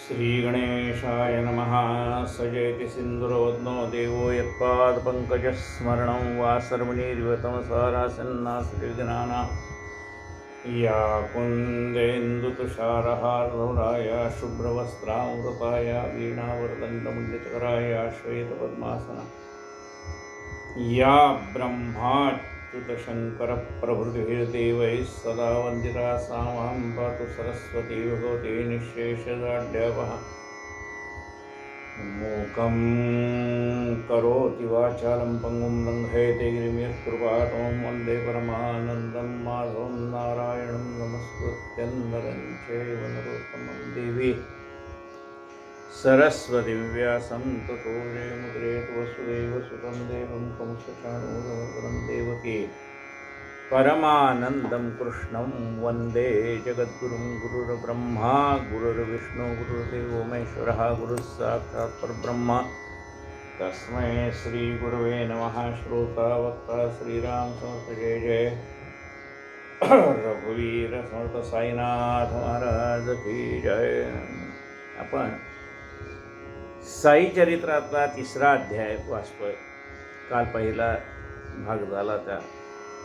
श्रीगणेशाय नमः। सजयति सिन्दूरोऽद्नो देवो यत्पादपङ्कजस्मरणं वा सर्वनिर्वतमसारासन्नासविघ्नानां या कुन्देन्दुतुषारहारधवलाय शुभ्रवस्त्रामृताय वीणावरदण्डमुण्डितकराय श्वेतपद्मासना या ब्रह्माच्युतशङ्करप्रभृतिभिर्देवैः सदा वन्दिता सामहं पातु सरस्वती भगवती निःशेषजाड्यापः। मूकं करोति वाचालं पङ्गुं लङ्घयते गिरिं यत्कृपातमं वन्दे परमानन्दं माधवं नारायणं नमस्कृत्य नरं चैव नरोत्तमं देवी सरस्वती व्यासं ततो जयमुद्रेतु वसुदेवसुतं देवं कंसचाणूरमकरं देवकी परमानन्दं कृष्णं वन्दे जगद्गुरुं। गुरुर्ब्रह्मा गुरुर्विष्णु गुरुर्देवो महेश्वरः गुरुः साक्षात् परब्रह्म तस्मै श्रीगुरवे नमः। श्रोता वक्ता श्रीराम समर्थ जय जय रघुवीर समर्थ साईनाथ महाराज की जय। आपण साई चरित्रातला तिसरा अध्याय वाचतोय। काल पहिला भाग झाला त्या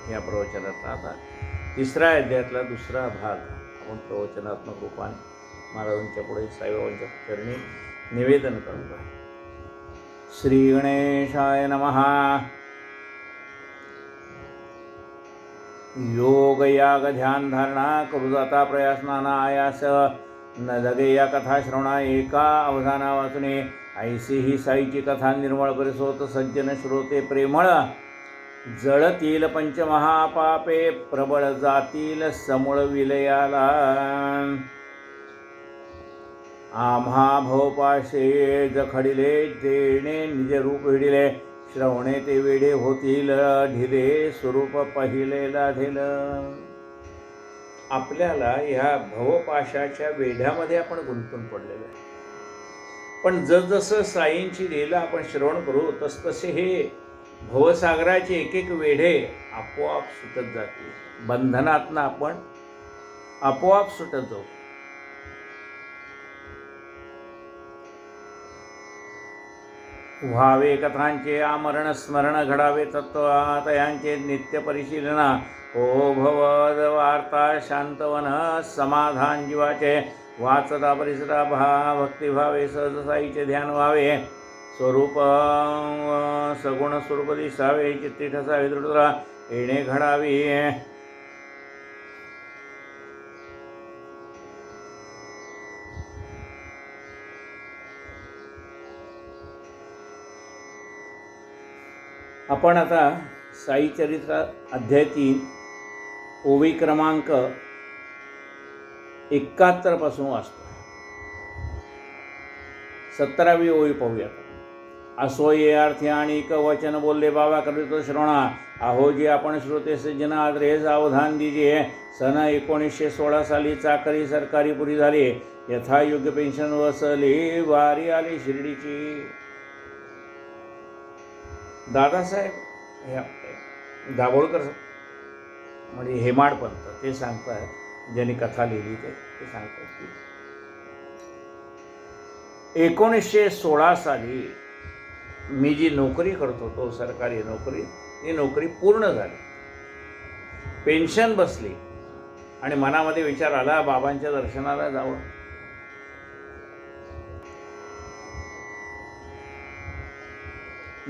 ह्या प्रवचनातला आता तिसऱ्या अध्यायातला दुसरा भाग आपण प्रवचनात्मक रूपाने महाराजांच्या पुढे साईबाबांच्या चरणी निवेदन करतो आहे। श्री गणेशाय नमः। योग याग ध्यान धारणा करू जाता प्रयास नाना आयास न लगे या कथा श्रवणा एका अवधाना वाचणे ऐसी ही साईची कथा निर्मळ परिसोत सज्जन श्रोते प्रेमळ जळतील पंचमहापापे प्रबळ जातील समूळ विलयाला आम्हा भवपाशे जखडिले जेणे निज रूप हिडिले श्रवणे ते वेडे होतील ढिले स्वरूप पहिले लाधेल। आपल्याला ह्या भवपाशाच्या वेढ्यामध्ये आपण गुंतून पडलेलो आहे, पण जसजसं साईंची लीला आपण श्रवण करू तसतसे हे भवसागराचे एक एक वेढे आपोआप सुटत जातील। बंधनातनं आपण आपोआप सुटत जाऊ। व्हावे कथांचे आमरण स्मरण घडावे तत्वातयांचे नित्य परिशीलना ओ भवद वार्ता शांतवन समाधान जीवाचे वाचता परिसरा भक्तिभावे सहज साईचे ध्यान व्हावे स्वरूप सगुण स्वरूप दिसावे चित्ती ठसावे दृढता येणे घडावी। आपण आता साई चरित्र अध्याय 3 ओवी क्रमांक 71 पासून वाचतो। 17वी ओवी पाहूया। असो ये अर्थी आणि वचन बोलले बाबा करीतो श्रवणा अहो जी आपण श्रोते सज्जन आदरे सावधान दीजिए। सन 1916 साली चाकरी सरकारी पुरी झाली। यथायोग्य पेन्शन वसली वारी आली शिर्डीची। दादासाहेब हे दाभोळकर म्हणजे हेमाडपंत ते सांगतात, ज्यांनी कथा लिहिली ते सांगतात की 1916 साली मी जी नोकरी करत होतो सरकारी नोकरी, ती नोकरी पूर्ण झाली, पेन्शन बसली आणि मनामध्ये विचार आला बाबांच्या दर्शनाला जावं।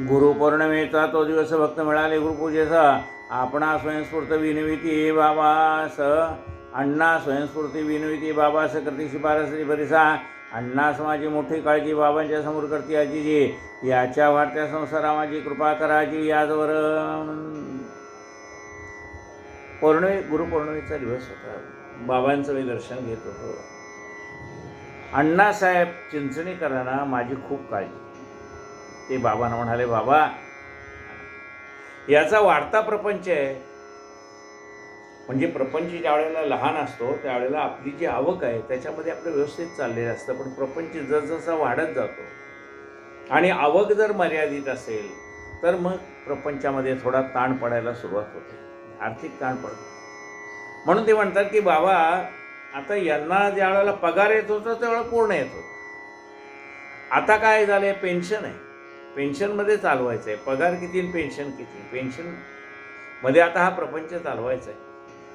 गुरुपौर्णिमेचा तो दिवस भक्त मिळाले गुरुपूजेचा आपणा स्वयंस्फूर्त विनविती बाबास अण्णा स्वयंस्फूर्ती विनविती बाबास करती शिफारसी भरिसा अण्णास माझी मोठी काळजी बाबांच्या समोर करती आजीजी याच्या वाढत्या संसारा माझी कृपा कराजी। याजवर गुरुपौर्णिमेचा दिवस होता, बाबांचं मी दर्शन घेत होतो। अण्णासाहेब चिंचणीकरांना माझी खूप काळजी। ते बाबांना म्हणाले बाबा याचा वाढता प्रपंच आहे, म्हणजे प्रपंच ज्या वेळेला लहान असतो त्यावेळेला आपली जी आवक आहे त्याच्यामध्ये आपलं व्यवस्थित चाललेलं असतं, पण प्रपंच जसजसा वाढत जातो आणि आवक जर मर्यादित असेल तर मग प्रपंचामध्ये थोडा ताण पडायला सुरुवात होते, आर्थिक ताण पडतो। म्हणून ते म्हणतात की बाबा आता यांना ज्या वेळेला पगार येत होता त्यावेळेला पूर्ण येत होता, आता काय झालंय, पेन्शन आहे, पेन्शनमध्ये चालवायचं आहे. पगार किती आणि पेन्शन किती, पेन्शन मध्ये आता हा प्रपंच चालवायचा आहे.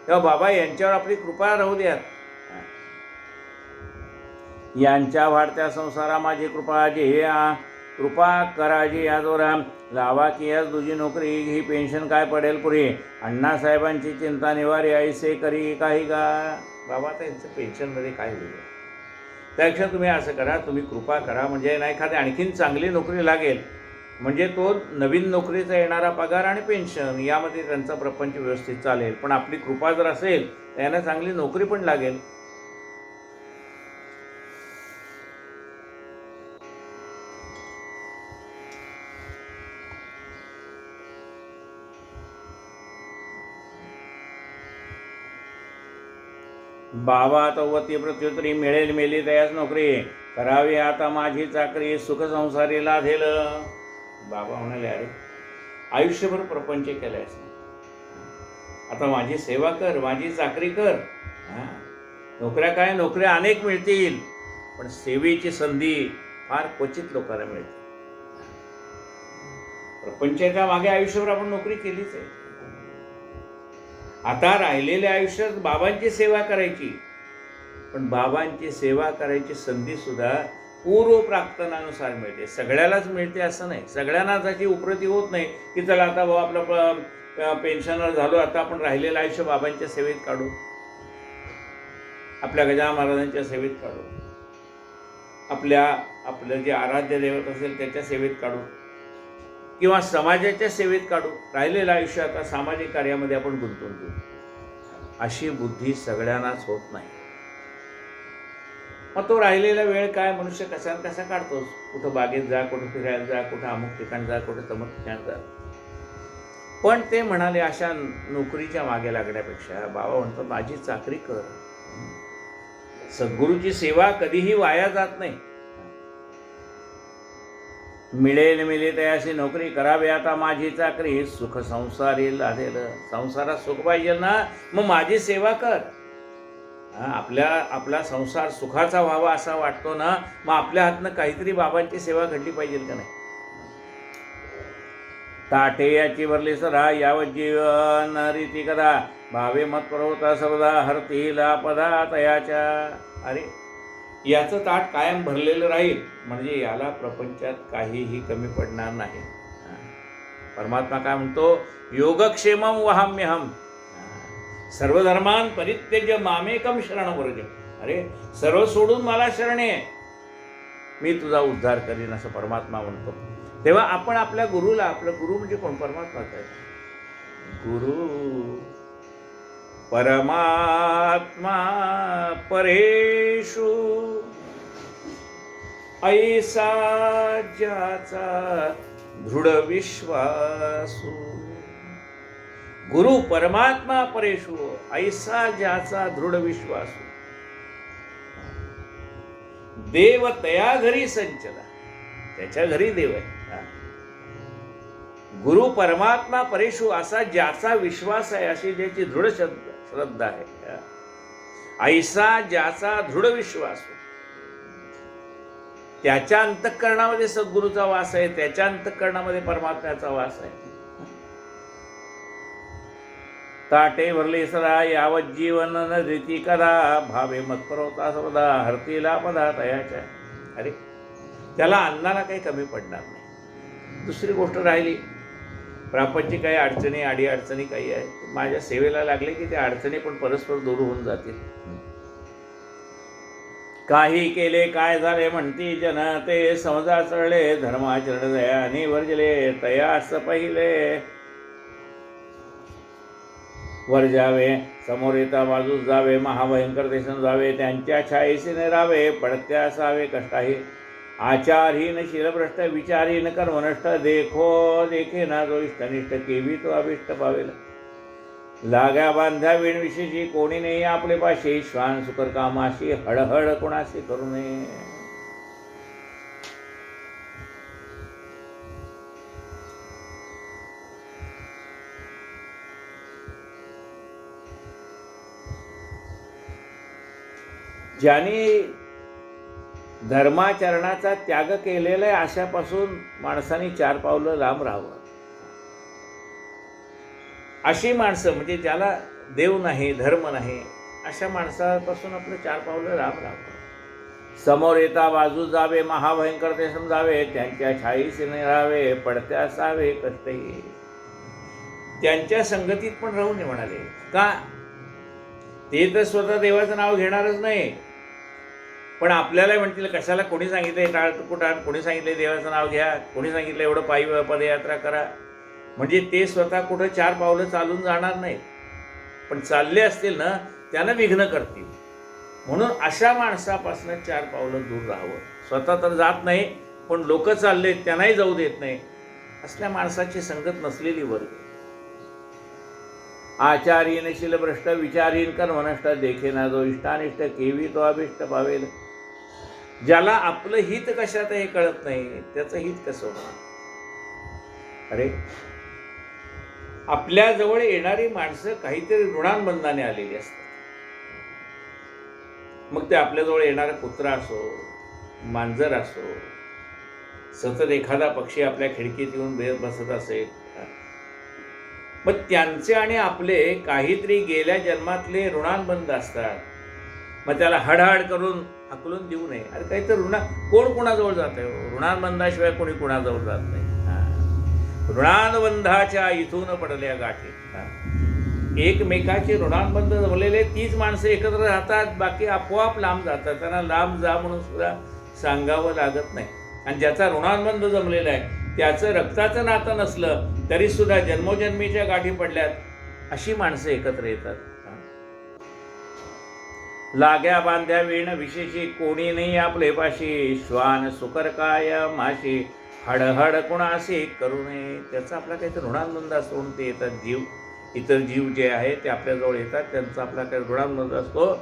तेव्हा बाबा यांच्यावर आपली कृपा राहू द्यात. यांच्या वाढत्या संसारा माझी कृपा जे कृपा कराजी यादोरा लावा की याच तुझी नोकरी ही पेन्शन काय पडेल पुरी. अण्णासाहेबांची चिंता निवारी ऐसे करी काही का. बाबा त्यांचं पेन्शनमध्ये काय होईल. त्यापेक्षा तुम्ही असं करा, तुम्ही कृपा करा, म्हणजे नाही एखादी आणखीन चांगली नोकरी लागेल, म्हणजे तो नवीन नोकरीचा येणारा पगार आणि पेन्शन यामध्ये त्यांचा प्रपंच व्यवस्थित चालेल. पण आपली कृपा जर असेल तर यांना चांगली नोकरी पण लागेल. बाबा तवती प्रत्युत्तरी मिळेल मेली तयाच नोकरी करावी आता माझी चाकरी सुख संसारी लाधेल. बाबा म्हणाले, अरे आयुष्यभर प्रपंच केलायस, आता माझी सेवा कर, माझी चाकरी कर. नोकऱ्या काय, नोकऱ्या अनेक मिळतील, पण सेवेची संधी फार क्वचित लोकांना मिळते. प्रपंचाच्या मागे आयुष्यभर आपण नोकरी केलीच आहे. आता राहिलेल्या आयुष्यात बाबांची सेवा करायची, पण बाबांची सेवा करायची संधी सुद्धा पूर्व प्रार्थनानुसार मिळते. सगळ्यालाच मिळते असं नाही. सगळ्यांना त्याची उपरती होत नाही की चला आता बाबा आपलं पेन्शनर झालो, आता आपण राहिलेलं आयुष्य बाबांच्या सेवेत काढू, आपल्या गजानन महाराजांच्या सेवेत काढू, आपलं जे आराध्य दैवत असेल त्याच्या सेवेत काढू, किंवा समाजाच्या सेवेत काढू. राहिलेलं आयुष्य आता सामाजिक कार्यामध्ये आपण गुंतवून घेऊ. अशी बुद्धी सगळ्यांनाच होत नाही. मग तो राहिलेला वेळ काय मनुष्य कसा कसा काढतोस. कुठं बागेत जा, कुठं फिरायला जा, कुठं अमुक ठिकाण जा, कुठं तमुक ठिकाण जा. पण ते म्हणाले, अशा नोकरीच्या मागे लागण्यापेक्षा बाबा म्हणतो माझी चाकरी कर. सद्गुरूची सेवा कधीही वाया जात नाही. मिळेल मिळे तयाशी नोकरी करावी आता माझी चाकरी सुख संसारी लाधेल. संसारात सुख पाहिजे ना, मग माझी सेवा कर. आपला संसार सुखाचा व्हावा असा वाटतो ना, मग आपल्या हातनं काहीतरी बाबांची सेवा घडली पाहिजे का नाही. ताटे याची वरली सदा यावत जीवन रीती कदा भावे मत प्रवता सर्वदा हरतीला पदा तयाच्या. अरे याचं ताट कायम भरलेलं राहील, म्हणजे याला प्रपंचात काहीही कमी पडणार नाही. परमात्मा काय म्हणतो, योगक्षेमम वहाम्यहम सर्वधर्मान परित्यज्य मामेकम शरणव्रज. अरे सर्व सोडून मला शरण ये, मी तुझा उद्धार करीन, असं परमात्मा म्हणतो. तेव्हा आपण आपल्या गुरुला, आपलं गुरु म्हणजे कोण, परमात्माच आहे. गुरु परमात्मा परेषु ऐसा ज्याचा दृढ विश्वासू. गुरु परमात्मा परेषु ऐसा ज्याचा दृढ विश्वासू. देव तया घरी संचला, त्याच्या घरी देव आहे. गुरु परमात्मा परेषु असा ज्याचा विश्वास आहे, अशी ज्याची दृढ श्रद्धा आहे. ऐसा ज्याचा दृढ विश्वास, त्याच्या अंतःकरणामध्ये सद्गुरूचा वास आहे, त्याच्या अंतःकरणामध्ये परमात्म्याचा वास आहे. ताटे भरले सदा यावत जीवन रीती कदा भावे मत्परवता सर्वदा हरतीला पदा तयाच्या. अरे त्याला अन्नाला काही कमी पडणार नाही. दुसरी गोष्ट राहिली, प्रापंचिक काही अडचणी आडी अडचणी काही आहे, माझ्या सेवेला लागले की त्या अडचणी पण परस्पर दूर होऊन जातील. काही केले काय झाले म्हणती जन, ते समजा चढले धर्माचरण दयाने वर्जले तयास पहिले. वर जावे समोर येता बाजूस जावे, महाभयंकर देशन जावे, त्यांच्या छायेने राहावे, पडत्या असावे कष्टाही. आचारहीन शीलभ्रष्ट विचारहीन कर्मनष्ट, देखो देखे ना जो इष्टनिष्ठ, केवी तो अभिष्ट पावेल. लागा बांध्या विणविशेषी कोणी नाही आपले पाशी, श्वान सुकर कामाशी हळहळ कोणाशी करू नये. ज्याने धर्माचरणाचा त्याग केलेला आहे अशापासून माणसाने 4 पावलं लांब राहावं. अशी माणसं म्हणजे ज्याला देव नाही, धर्म नाही, अशा माणसापासून आपलं 4 पावलं लांब राहावं. समोर येता बाजू जावे, महाभयंकर ते समजावे, त्यांच्या छाईसे राहावे, पडत्या असावे कष्टही. त्यांच्या संगतीत पण राहू नये म्हणाले. का? ते तर स्वतः देवाचं नाव घेणारच नाही, पण आपल्याला म्हणतील कशाला, कोणी सांगितलंय टाळकुटान, कोणी सांगितलंय देवाचं नाव घ्या, कोणी सांगितलं एवढं पायी पदयात्रा करा. म्हणजे ते स्वतः कुठं 4 पावलं चालून जाणार नाही, पण चालले असतील ना त्यांना विघ्न करतील. म्हणून अशा माणसापासून 4 पावलं दूर राहावं. स्वतः तर जात नाही, पण लोक चालले त्यांनाही जाऊ देत नाही. असल्या माणसाची संगत नसलेली वर्ग. आचारीन शीलभ्रष्ट विचारीन कर्मनष्ट, देखे ना जो इष्टानिष्ट, केवी तो अभिष्ट पावेल. ज्याला आपलं हित कशात हे कळत नाही त्याचं हित कसं होणार? अरे आपल्या जवळ येणारी माणसं काहीतरी ऋणानुबंधाने आलेली असतात. मग ते आपल्याजवळ येणारा कुत्रा असो, मांजर असो, सतत एखादा पक्षी आपल्या खिडकीत येऊन बसत असेल, मग त्यांचे आणि आपले काहीतरी गेल्या जन्मातले ऋणानुबंध असतात. मग त्याला हडहड करून हाकलून देऊ नये. अरे काहीतरी कोण कोणाजवळ जात आहे? ऋणानुबंधाशिवाय कोणी कोणाजवळ जात नाही. ऋणानुबंधाच्या इथून पडल्या गाठी. एकमेकाचे ऋणानुबंध जमलेले तीच माणसं एकत्र राहतात, बाकी आपोआप लांब जातात. त्यांना लांब जा म्हणून सुद्धा सांगावं लागत नाही. आणि ज्याचा ऋणानुबंध जमलेला आहे त्याचं रक्ताचं नातं नसलं तरी सुद्धा जन्मोजन्मीच्या गाठी पडल्यात, अशी माणसं एकत्र येतात. लाग्या बांध्या वेण विशेषी, कोणी नाही आपले पाशी, श्वान सुकर काय माशी, हडहड कुणाशी करू नये. त्याचा आपला काहीतरी ऋणानुबंध असतो, ते येतात. जीव, इतर जीव जे आहे ते आपल्याजवळ येतात, त्यांचा आपला काही ऋणानुबंध असतो.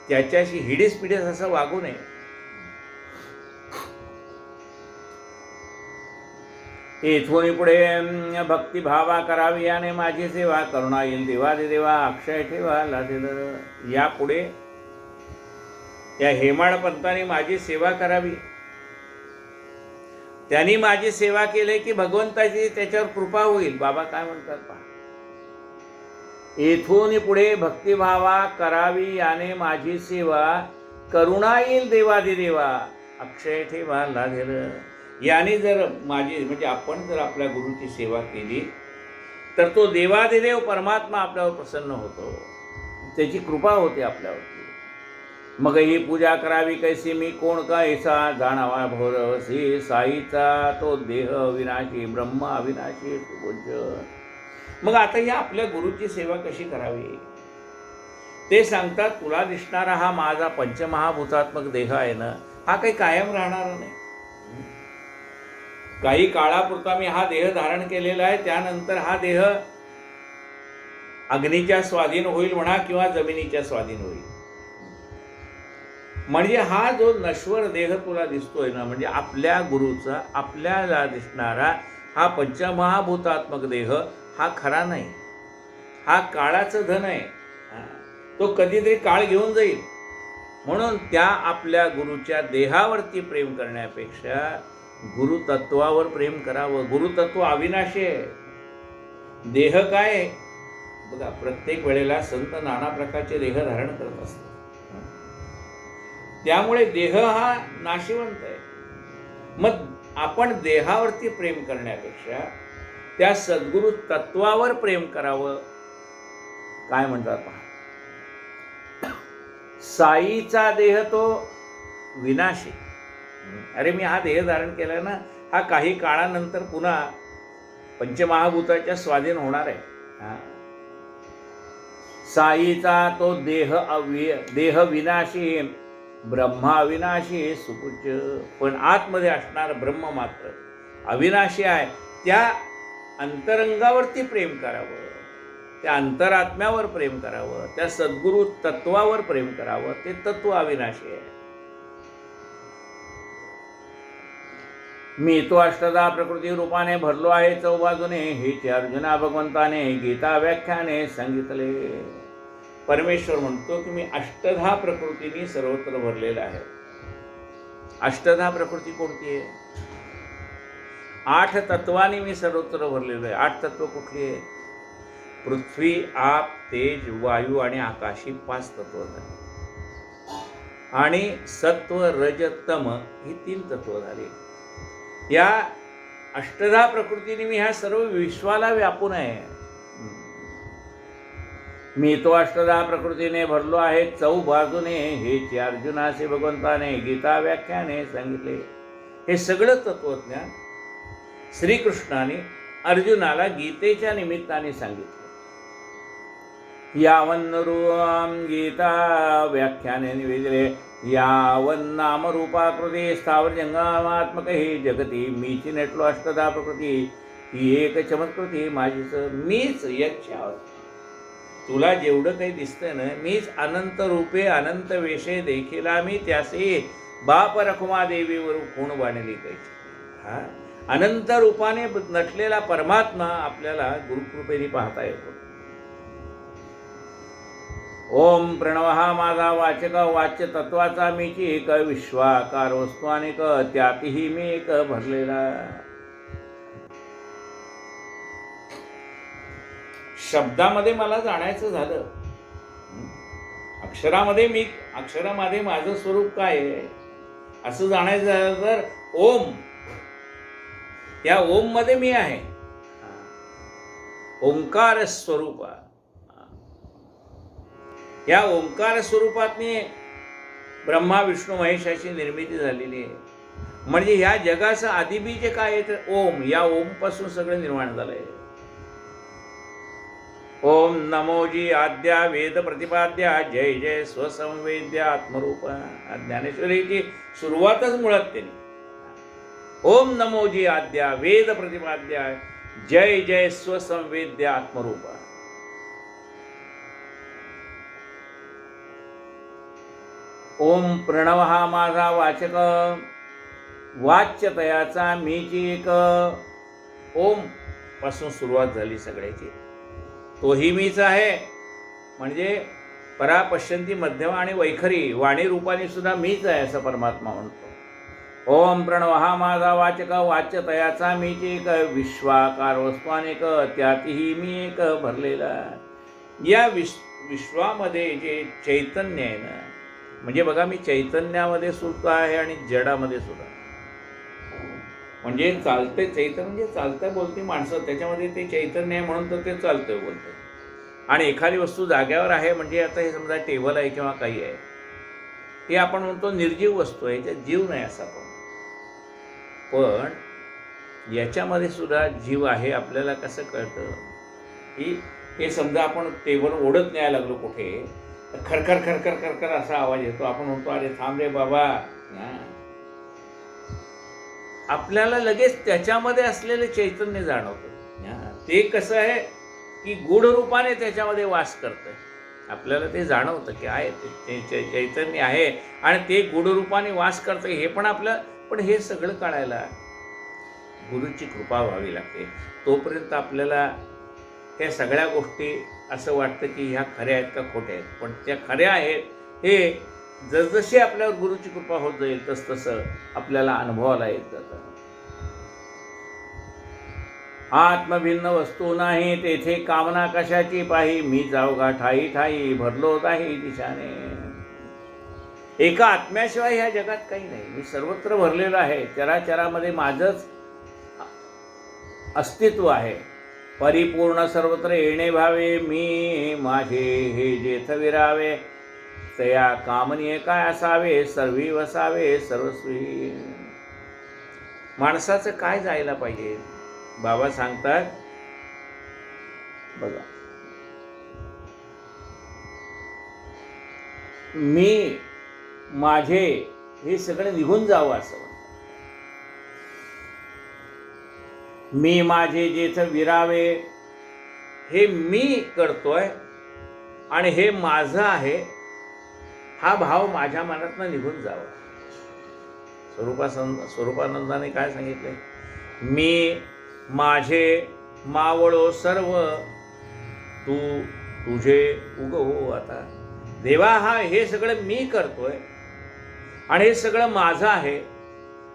त्याच्याशी हिडीस पिडीस असं वागू नये. इथून पुढे भक्तिभावा करावी याने माझी सेवा, करुणा येईल देवादिदेवा, अक्षय ठेवा लादेल. यापुढे या हेमाड पंतांनी माझी सेवा करावी. त्यांनी माझी सेवा केली की भगवंताची त्याच्यावर कृपा होईल. बाबा काय म्हणतात पहा, येथून पुढे भक्तिभावा करावी याने माझी सेवा, करुणा येईल देवादिदेवा, अक्षय ठेवा लागेल. याने जर माझी म्हणजे आपण जर आपल्या गुरुची सेवा केली तर तो देवादिदेव परमात्मा आपल्यावर प्रसन्न होतो, त्याची कृपा होते आपल्यावरती. मग ही पूजा करावी कैसी, मी कोण कैसा, जाणावा भोरवसी, साईचा तो देह विनाशी, ब्रह्म अविनाशी सुपूज्य. मग आता या आपल्या गुरुची सेवा कशी करावी ते सांगतात. तुला दिसणारा हा माझा पंचमहाभूतात्मक देह आहे ना, हा काही कायम राहणार नाही. काही काळापुरता मी हा देह धारण केलेला आहे, त्यानंतर हा देह अग्नीच्या स्वाधीन होईल म्हणा किंवा जमिनीच्या स्वाधीन होईल. म्हणजे हा जो नश्वर देह तुला दिसतोय ना, म्हणजे आपल्या गुरुचा आपल्याला दिसणारा हा पंचमहाभूतात्मक देह हा खरा नाही, हा काळाचं धन आहे. तो कधीतरी काळ घेऊन जाईल. म्हणून त्या आपल्या गुरुच्या देहावरती प्रेम करण्यापेक्षा गुरुतत्वावर प्रेम करावं. गुरुतत्व अविनाशी आहे. देह काय बघा, प्रत्येक वेळेला संत नाना प्रकारचे देह धारण करत असतात. त्यामुळे देह हा नाशिवंत आहे. मग आपण देहावरती प्रेम करण्यापेक्षा त्या सद्गुरु तत्वावर प्रेम करावं. काय म्हणतात पहा, साईचा देह तो विनाशी. अरे मी हा देह धारण केला ना, हा काही काळानंतर पुन्हा पंचमहाभूताच्या स्वाधीन होणार आहे. साईचा तो देह विनाशी, ब्रह्मा अविनाशी सुपूज्य. पण आतमध्ये असणारं ब्रह्म मात्र अविनाशी आहे. त्या अंतरंगावरती प्रेम करावं, त्या अंतरात्म्यावर प्रेम करावं, त्या सद्गुरु तत्वावर प्रेम करावं. ते तत्व अविनाशी आहे. मी तो अष्टधा प्रकृती रूपाने भरलो आहे चौबाजूने, हे अर्जुना भगवंताने गीता व्याख्याने सांगितले. परमेश्वर म्हणतो की मी अष्टधा प्रकृतीने सर्वत्र भरलेला आहे. अष्टधा प्रकृती कोणती आहे? 8 तत्वांनी मी सर्वत्र भरलेलो आहे. 8 तत्व कुठली आहे? पृथ्वी, आप, तेज, वायू आणि आकाश ही 5 तत्व झाली. आणि सत्व, रज, तम ही 3 तत्व झाली. या अष्टधा प्रकृतीने मी ह्या सर्व विश्वाला व्यापून आहे. मी तो अष्टधा प्रकृतीने भरलो आहे चौबाजूने, हेच अर्जुनासे भगवंताने गीता व्याख्याने सांगितले. हे सगळं तत्वज्ञान श्रीकृष्णाने अर्जुनाला गीतेच्या निमित्ताने सांगितलं. यावन्नरूपां गीता व्याख्याने निवेदिले, यावन्नामरूपाकृते स्थावर जंगमात्मक हे जगती, मीची नटलो अष्टधा प्रकृती, ही एक चमत्कृती माझीच. मीच यक्षा, तुला जेवढं काही दिसतंय ना, मीच अनंत रूपे अनंत वेशे देखीला मी त्यासे बाप रखुमा देवीवर खूण बांधली काही. हा अनंत रूपाने नटलेला परमात्मा आपल्याला गुरुकृपेने पाहता येतो. ओम प्रणव हा माझा वाचक, वाच्य तत्वाचा मीची एक, विश्वाकार वस्तू अनेक, त्यातही मी एक भरलेला. शब्दामध्ये मला जाणायचं झालं, अक्षरामध्ये माझं स्वरूप काय आहे असं जाणायचं झालं तर ओम, या ओम मध्ये मी आहे. ओंकार स्वरूप, या ओंकार स्वरूपातनी ब्रह्मा विष्णू महेशाची निर्मिती झालेली आहे. म्हणजे ह्या जगाचं आदिबीज काय आहे तर ओम, या ओम पासून सगळं निर्माण झालंय. ओम नमोजी आद्या वेद प्रतिपाद्या, जय जय स्वसंवेद्या आत्मरूप. ज्ञानेश्वरीची सुरुवातच मुळात त्यांनी ओम नमोजी आद्या वेद प्रतिपाद्या, जय जय स्वसंवेद्या आत्मरूप. ओम प्रणव हा माझा वाचक, वाच्य तयाचा मीची एक. ओम पासून सुरुवात झाली सगळ्याची, तोही मीच आहे. म्हणजे परा पश्यंती मध्यम आणि वैखरी वाणी रूपाने सुद्धा मीच आहे असं परमात्मा म्हणतो. ओम प्रणव हा माझा वाचक, वाच्य तयाचा मीची एक, विश्वाकार वस्तू अनेक, त्यातही मी एक भरलेला. या विश्वामध्ये जे चैतन्य आहे ना, म्हणजे बघा मी चैतन्यामध्ये सुद्धा आहे आणि जडामध्ये सुद्धा. म्हणजे चालते चैतन्य, म्हणजे चालतं बोलते माणसं, त्याच्यामध्ये ते चैतन्य आहे म्हणून तर ते चालतंय बोलतं. आणि एखादी वस्तू जाग्यावर आहे म्हणजे आता हे समजा टेबल आहे किंवा काही आहे, हे आपण म्हणतो निर्जीव वस्तू आहे, त्यात जीव नाही असा. पण याच्यामध्ये सुद्धा जीव आहे. आपल्याला कसं कळतं की हे समजा आपण टेबल ओढत न्यायला लागलो कुठे, खरखर खरखर खरखर असा आवाज येतो. आपण म्हणतो अरे थांब रे बाबा. आपल्याला लगेच त्याच्यामध्ये असलेले चैतन्य जाणवतं. ते कसं आहे की गूढ रूपाने त्याच्यामध्ये वास करतं. आपल्याला ते जाणवतं की आहे ते चैतन्य आहे आणि ते गूढ रूपाने वास करतं, हे पण आपलं. पण हे सगळं कळायला गुरुची कृपा व्हावी लागते. तोपर्यंत आपल्याला ह्या सगळ्या गोष्टी असं वाटतं की ह्या खऱ्या आहेत का खोट्या आहेत, पण त्या खऱ्या आहेत. हे जसजशी आपल्यावर गुरुची कृपा होत जाईल तसतसं आपल्याला अनुभवाला येत जातं. आत्मभिन्न वस्तू नाही तेथे कामना कशाची पाही, मी जाऊगा ठाई ठाई भरलो काही दिशाने. एका आत्म्याशिवाय ह्या जगात काही नाही. मी सर्वत्र भरलेलो आहे. चराचरामध्ये माझंच अस्तित्व आहे. परिपूर्ण सर्वत्र येणे भावे, मी माझे हे जेथ विरावे, तया कामनीय काय असावे, सर्वी वसावे सर्वस्वी. माणसाचं काय जायला पाहिजे? बाबा सांगतात बघा, मी माझे हे सगळं निघून जावं असं म्हणतात. मी माझे जेथ विरावे, हे मी करतोय आणि हे माझं आहे हा भाव माझ्या मनातनं निघून जावा. स्वरूपानंदाने काय सांगितलंय? मी माझे मावळो सर्व, तू तुझे उगवो आता. देवा हा हे सगळं मी करतोय आणि हे सगळं माझं आहे.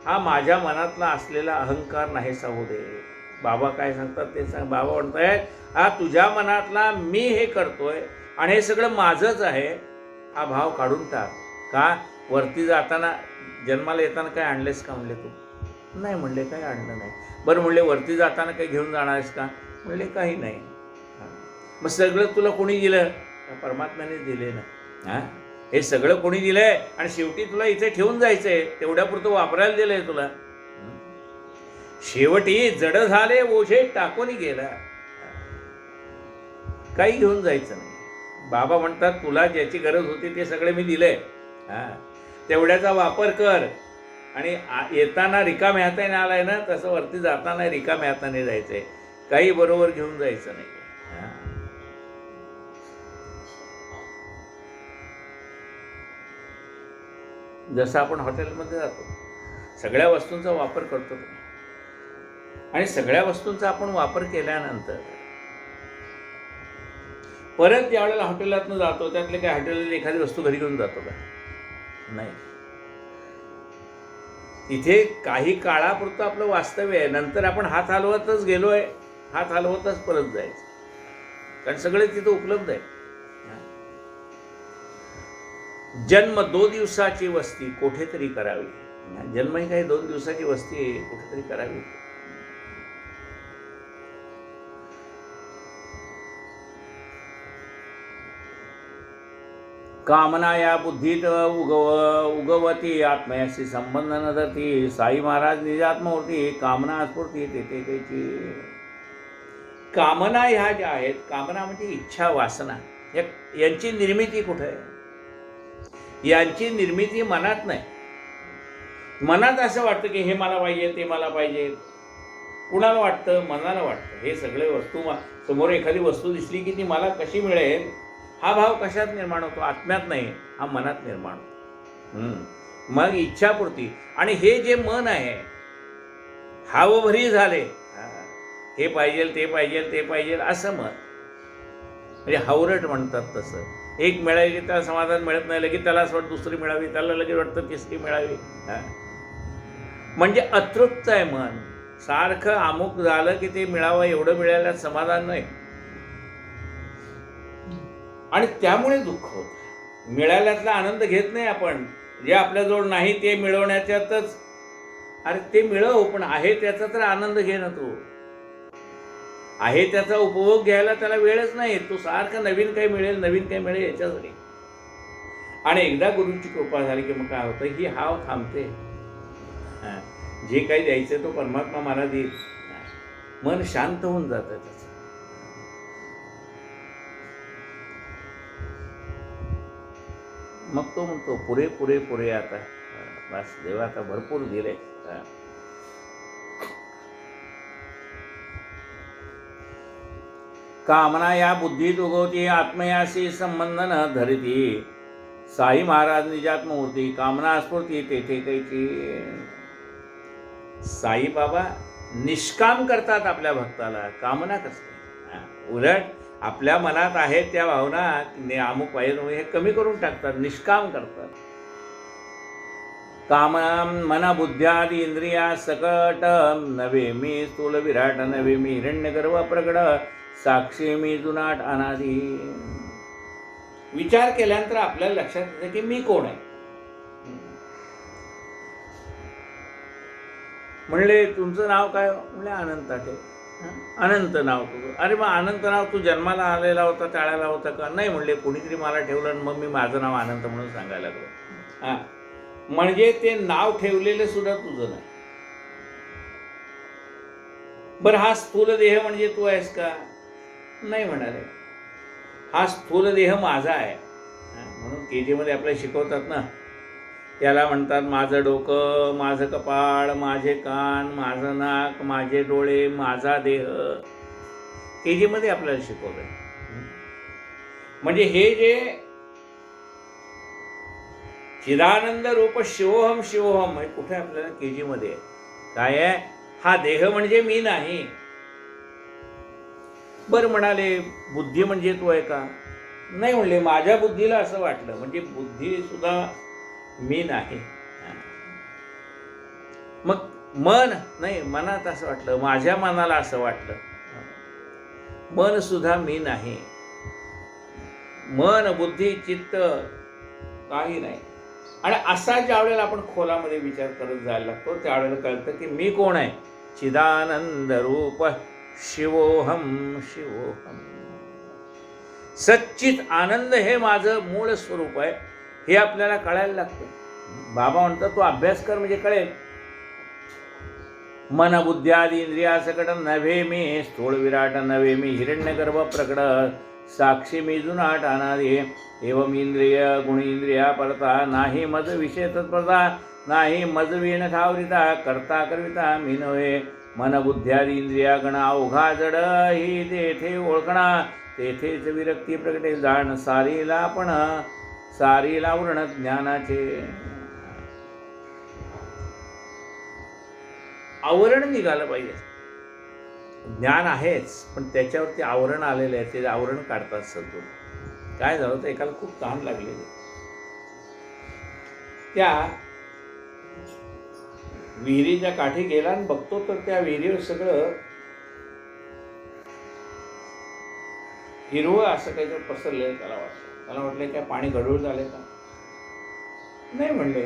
हा माझ्या मनातला असलेला अहंकार नाहीसा होऊ दे. बाबा काय सांगतात ते सांग. बाबा म्हणतायत हा तुझ्या मनातला मी हे करतोय आणि हे सगळं माझंच आहे हा भाव काढून टाक. का वरती जाताना जन्माला येताना काय आणलेस का म्हणले तू? नाही म्हणले काही आणलं नाही. बरं म्हणले वरती जाताना काही घेऊन जाणार आहेस का? म्हणले काही नाही. मग सगळं तुला कोणी दिलं? परमात्म्याने दिले ना. हां हे सगळं कोणी दिलंय आणि शेवटी तुला इथे ठेवून जायचंय, तेवढ्यापुरतं वापरायला दिलंय तुला. शेवटी जड झाले ओझे टाकून गेला, काही घेऊन जायचं नाही. बाबा म्हणतात तुला ज्याची गरज होती ते सगळे मी दिलंय, तेवढ्याचा वापर कर. आणि येताना रिकाम्या हाताने आलाय ना, तसं वरती जाताना रिकाम्या हाताने जायचंय, काही बरोबर घेऊन जायचं नाही. जसं आपण हॉटेलमध्ये जातो, सगळ्या वस्तूंचा वापर करतो आणि सगळ्या वस्तूंचा आपण वापर केल्यानंतर परत ज्यावेळेला हॉटेलातनं जातो त्यातले काही हॉटेलला एखादी वस्तू घरी घेऊन जातो का? नाही. इथे काही काळापुरतं आपलं वास्तव्य आहे, नंतर आपण हात हलवतच गेलोय, हात हलवतच परत जायचं, कारण सगळे तिथं उपलब्ध आहे. जन्म 2 दिवसाची वस्ती कुठेतरी करावी. जन्म ही काही 2 दिवसाची वस्ती कुठेतरी करावी. कामना या बुद्धीत उगवती आत्मयाशी संबंध न धरती. साई महाराज निजात्मूर्ती कामना स्फूर्ती तेथे कैची. कामना ह्या ज्या आहेत, कामना म्हणजे इच्छा वासना, यांची निर्मिती कुठे आहे? यांची निर्मिती मनात नाही. मनात असं वाटतं की हे मला पाहिजे, ते मला पाहिजे. कुणाला वाटतं? मनाला वाटतं. हे सगळे वस्तू समोर एखादी वस्तू दिसली की ती मला कशी मिळेल हा भाव कशात निर्माण होतो? आत्म्यात नाही, हा मनात निर्माण होतो. मग इच्छापूर्ती. आणि हे जे मन आहे हावभरी झाले, हे पाहिजे ते पाहिजे ते पाहिजे असं मन, म्हणजे हावरट म्हणतात तसं. एक मिळाली की त्याला समाधान मिळत नाही, लगेच त्याला असं वाटतं दुसरी मिळावी, त्याला लगेच वाटतं तिसरी मिळावी. म्हणजे अतृप्त आहे मन. सारखं अमुक झालं की ते मिळावं, एवढं मिळायला समाधान नाही आणि त्यामुळे दुःख होतं. मिळाल्यातला आनंद घेत नाही आपण. जे आपल्याजवळ नाही ते मिळवण्याच्यातच, अरे ते मिळव, पण आहे त्याचा तर आनंद घे ना. तू आहे त्याचा उपभोग घ्यायला त्याला वेळच नाही. तू सारखं नवीन काही मिळेल नवीन काही मिळेल याच्यासाठी. आणि एकदा गुरुची कृपा झाली की मग काय होतं, ही हाव थांबते. जे काही द्यायचं तो परमात्मा मला देईल. मन शांत होऊन जातं त्याचं. मग तो म्हणतो पुरे पुरे पुरे, आता बस देवा आता भरपूर दिले. कामना या बुद्धीत उगवती आत्मयाशी संबंध न धरती. साई महाराज निजात्मूर्ती कामना स्फूर्ती तेथे कैची. साई बाबा निष्काम करतात आपल्या भक्ताला, कामना कसली. उलट आपल्या मनात आहेत त्या भावना अमुक पाहिजे हे कमी करून टाकतात, निष्काम करतात. कामना मना बुद्ध्यादी इंद्रिया सकट नवे मी स्थूल विराट नवे मी हिरण्यगर्भ प्रगट साक्षी मी जुनाट अनादी. विचार केल्यानंतर आपल्याला लक्षात येतं की मी कोण आहे. म्हणले तुमचं नाव काय? म्हणले अनंत आहे. अनंत नाव तुझं? अरे मग अनंत नाव तू जन्माला आलेला होता टाळायला होता का? नाही म्हणले, कोणीतरी मला ठेवलं आणि मग मी माझं नाव अनंत म्हणून सांगायला लागलो. म्हणजे ते नाव ठेवलेलं सुद्धा तुझं नाही. बरं हा स्थूल देह म्हणजे तू आहेस का? नाही म्हणाले, हा स्थूल देह माझा आहे. म्हणून KG मध्ये आपल्याला शिकवतात ना, त्याला म्हणतात माझं डोकं, माझं कपाळ, माझे कान, माझं नाक, माझे डोळे, माझा देह. KG मध्ये आपल्याला शिकवलंय. म्हणजे हे जे चिदानंद रूप शिवोहम शिवोहम हे कुठे आपल्याला KG मध्ये काय आहे? हा देह म्हणजे मी नाही. बरं म्हणाले बुद्धी म्हणजे तू आहे का? नाही म्हणले, माझ्या बुद्धीला असं वाटलं. म्हणजे बुद्धी सुद्धा मी नाही. मन नाही, मनात असं वाटलं, माझ्या मनाला असं वाटलं, मन सुद्धा मी नाही, मन बुद्धी चित्त काही नाही. आणि असा ज्या वेळेला आपण खोलामध्ये विचार करत जायला लागतो त्यावेळेला कळतं की मी कोण आहे. चिदानंद रूप शिवोहम शिवोहम. सच्चित आनंद हे माझं मूळ स्वरूप आहे हे आपल्याला कळायला लागतं. बाबा म्हणतात तू अभ्यास कर म्हणजे कळेल. मन बुद्ध्यादी इंद्रिया सकट नव्हे मी स्थूळ विराट नव्हे मी हिरण्यगर्भ प्रकट साक्षी मी जुनाट अनादि एवं इंद्रिय गुण इंद्रिया परता नाही मज विषय तत्परता नाही मज वीण ठावरिता करता करविता मी नव्हे. मन बुद्ध्यादी इंद्रिया गण अवघा जड ही तेथे ओळखणा तेथेच विरक्ती प्रकटे जाण सारीला पण सारीला वर्ण ज्ञानाचे. आवरण निघालं पाहिजे. ज्ञान आहेच पण त्याच्यावरती आवरण आलेलं आहे, ते आवरण काढतात सद्गुरू. काय झालं तर एकाला खूप तहान लागलेली, त्या विहिरीच्या काठी गेला आणि बघतो तर त्या विहिरीवर सगळं हिरवं असं काहीतरी पसरलेलं त्याला वाटलं. त्याला म्हटलं काय पाणी गढूळ झाले का? नाही म्हणले.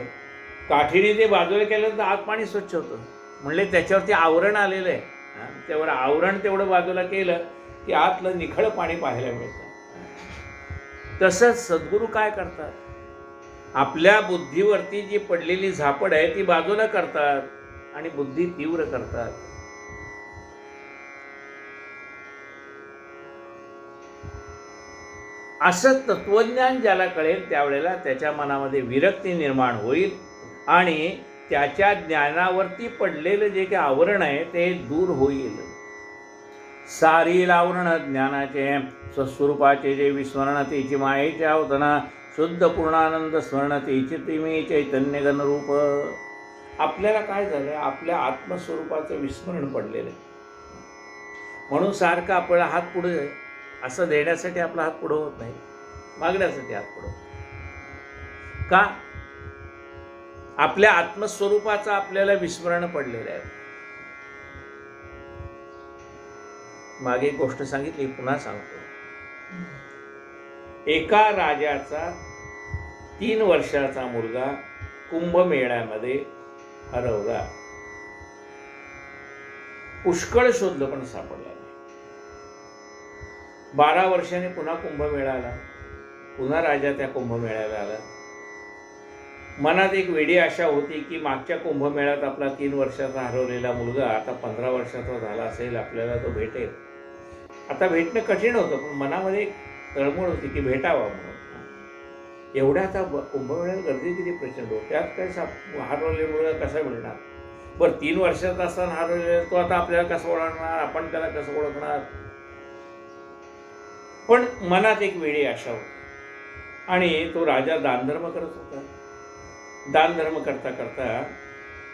काठीने ते बाजूला केलं तर आत पाणी स्वच्छ होतं. म्हणले त्याच्यावरती आवरण आलेलं आहे, त्यावर आवरण तेवढं बाजूला केलं की आतलं निखळ पाणी पाहायला मिळतं. तसंच सद्गुरू काय करतात, आपल्या बुद्धीवरती जी पडलेली झापड आहे ती बाजूला करतात आणि बुद्धी तीव्र करतात. असं तत्वज्ञान ज्याला कळेल त्यावेळेला त्याच्या मनामध्ये विरक्ती निर्माण होईल आणि त्याच्या ज्ञानावरती पडलेलं जे काही आवरण आहे ते दूर होईल. सारी आवरण ज्ञानाचे स्वस्वरूपाचे जे विस्मरण तेची मायेचे अवतना शुद्ध पूर्णानंद स्मरण तेची तिमी चैतन्य गणरूप. आपल्याला काय झालं, आपल्या आत्मस्वरूपाचं विस्मरण पडलेलं आहे. म्हणून सारखं आपला हात पुढे असं देण्यासाठी आपला हात पुढे होत नाही, मागण्यासाठी हात पुढे. का? आपल्या आत्मस्वरूपाचं आपल्याला विस्मरण पडलेलं आहे. मागे एक गोष्ट सांगितली, पुन्हा सांगतो. एका राजाचा 3 वर्षाचा मुलगा कुंभमेळ्यामध्ये हरवला. पुष्कळ शोधलं पण सापडला नाही. 12 वर्षांनी पुन्हा कुंभमेळा आला. पुन्हा राजा त्या कुंभमेळ्याला आला. मनात एक वेडी आशा होती की मागच्या कुंभमेळ्यात आपला 3 वर्षाचा हरवलेला मुलगा आता 15 वर्षाचा झाला असेल, आपल्याला तो भेटेल. आता भेटणं कठीण होतं पण मनामध्ये एक तळमळ होती की भेटावा म्हणून. एवढ्या आता कुंभमेळ्याला गर्दी किती प्रचंड होती, त्यात काय हरवलेला मुलगा कसा मिळणार. बरं 3 वर्षाचा असताना हरवलेला तो आता आपल्याला कसं ओळखणार, आपण त्याला कसं ओळखणार. पण मनात एक वेडी आशा होती आणि तो राजा दानधर्म करत होता. दानधर्म करता करता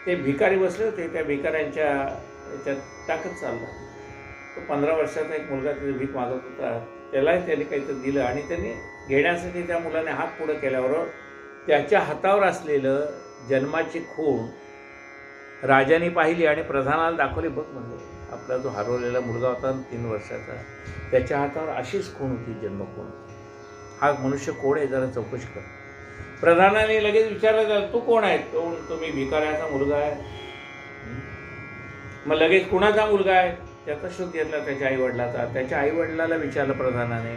ते भिकारी बसले होते, त्या भिकाऱ्यांच्या याच्यात टाकत चालला. तो 15 वर्षाचा एक मुलगा तिथे भीक मागत होता, त्यालाही त्याने काहीतरी दिलं आणि त्यांनी घेण्यासाठी त्या मुलाने हात पुढे केल्यावर त्याच्या हातावर असलेलं जन्माची खूण राजाने पाहिली आणि प्रधानाला दाखवली. बघ म्हणले, आपला जो हरवलेला मुलगा होता 3 वर्षाचा, त्याच्या हातावर अशीच खूण होती, जन्मखूण. हा मनुष्य कोण आहे, जरा चौकशी कर. प्रधानाने लगेच विचारलं, तू कोण आहे? तो मी भिकाऱ्याचा मुलगा आहे. मग लगेच कुणाचा मुलगा आहे त्याचा शोध घेतला, त्याच्या आईवडिलाचा. त्याच्या आईवडिलाला विचारलं प्रधानाने,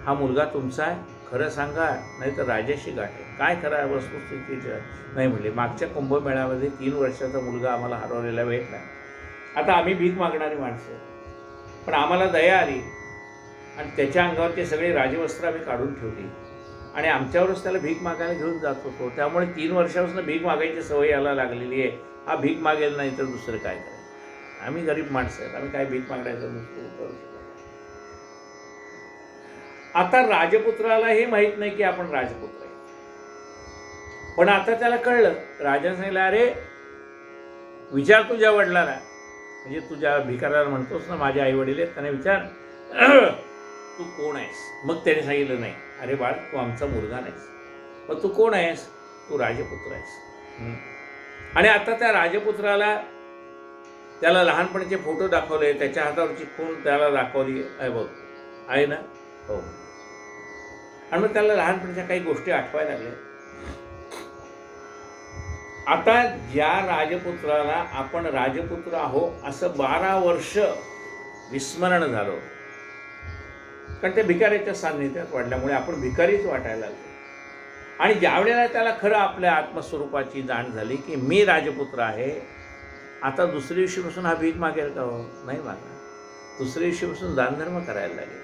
हा मुलगा तुमचा आहे, खरं सांगा नाही तर राजाशी गाठे. काय खरं आहे वस्तुस्थितीचं? नाही म्हणले, मागच्या कुंभमेळ्यामध्ये 3 वर्षाचा मुलगा आम्हाला हरवलेला भेटला. आता आम्ही भीक मागणारी माणसं, पण आम्हाला दया आली आणि त्याच्या अंगावरचे सगळे राजवस्त्र आम्ही काढून ठेवली आणि आमच्यावरच त्याला भीक मागायला घेऊन जात होतो. त्यामुळे 3 वर्षापासून भीक मागायची सवय याला लागलेली आहे. हा भीक मागेल नाही तर दुसरं काय करायचं. आम्ही गरीब माणसं आहेत, आम्ही काय भीक मागायचं दुसरं करू शकतो. आता राजपुत्राला हे माहीत नाही की आपण राजपुत्र आहे, पण आता त्याला कळलं. राजाने सांगितलं, अरे विचार तुझ्या वडिलाला, म्हणजे तुझ्या भिकाऱ्याला म्हणतोस ना माझे आई वडील आहेत, त्यांना विचार तू कोण आहेस. मग त्याने सांगितलं, नाही अरे बाळ तू आमचा मुलगा नाहीस. मग तू कोण आहेस? तू राजपुत्र आहेस. आणि आता त्या राजपुत्राला त्याला लहानपणीचे फोटो दाखवले, त्याच्या हातावरची खून त्याला दाखवली, आहे बघ आहे ना, हो. आणि मग त्याला लहानपणीच्या काही गोष्टी आठवायला लागल्या. आता ज्या राजपुत्राला आपण राजपुत्र आहो असं 12 वर्ष विस्मरण झालं, कारण ते भिकाऱ्याच्या सान्निध्यात वाढल्यामुळे आपण भिकारीच वाटायला लागलो. आणि ज्यावेळेला त्याला खरं आपल्या आत्मस्वरूपाची जाण झाली की मी राजपुत्र आहे, आता दुसऱ्या दिवशीपासून हा भीक मागेल का? हो, नाही मागणार. दुसऱ्या दिवशीपासून दानधर्म करायला लागेल.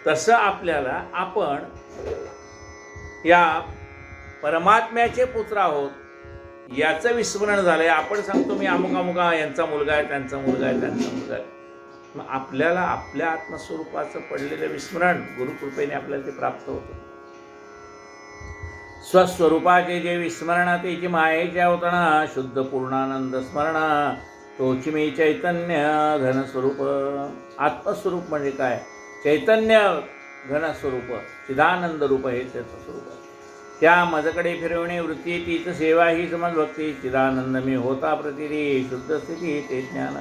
तसं आपल्याला आपण या परमात्म्याचे पुत्र आहोत याचं विस्मरण झालंय. आपण सांगतो मी अमुक अमुका यांचा मुलगा आहे, त्यांचा मुलगा आहे, त्यांचा मुलगा आहे. मग आपल्याला आपल्या आत्मस्वरूपाचं पडलेलं विस्मरण गुरुकृपेने आपल्याला ते प्राप्त होतं. स्वस्वरूपाचे जे विस्मरण तेची मायेचे अवतरणा, शुद्ध पूर्णानंद स्मरण तोची मी चैतन्य घनस्वरूप. आत्मस्वरूप म्हणजे काय? चैतन्य घनस्वरूप, चिदानंद रूप हे त्याचं स्वरूप आहे. त्या मजकडे फिरवणे वृत्ती तीच सेवा ही समज भक्ती, चिदानंद मी होता प्रतिरी शुद्ध स्थिती ते ज्ञान.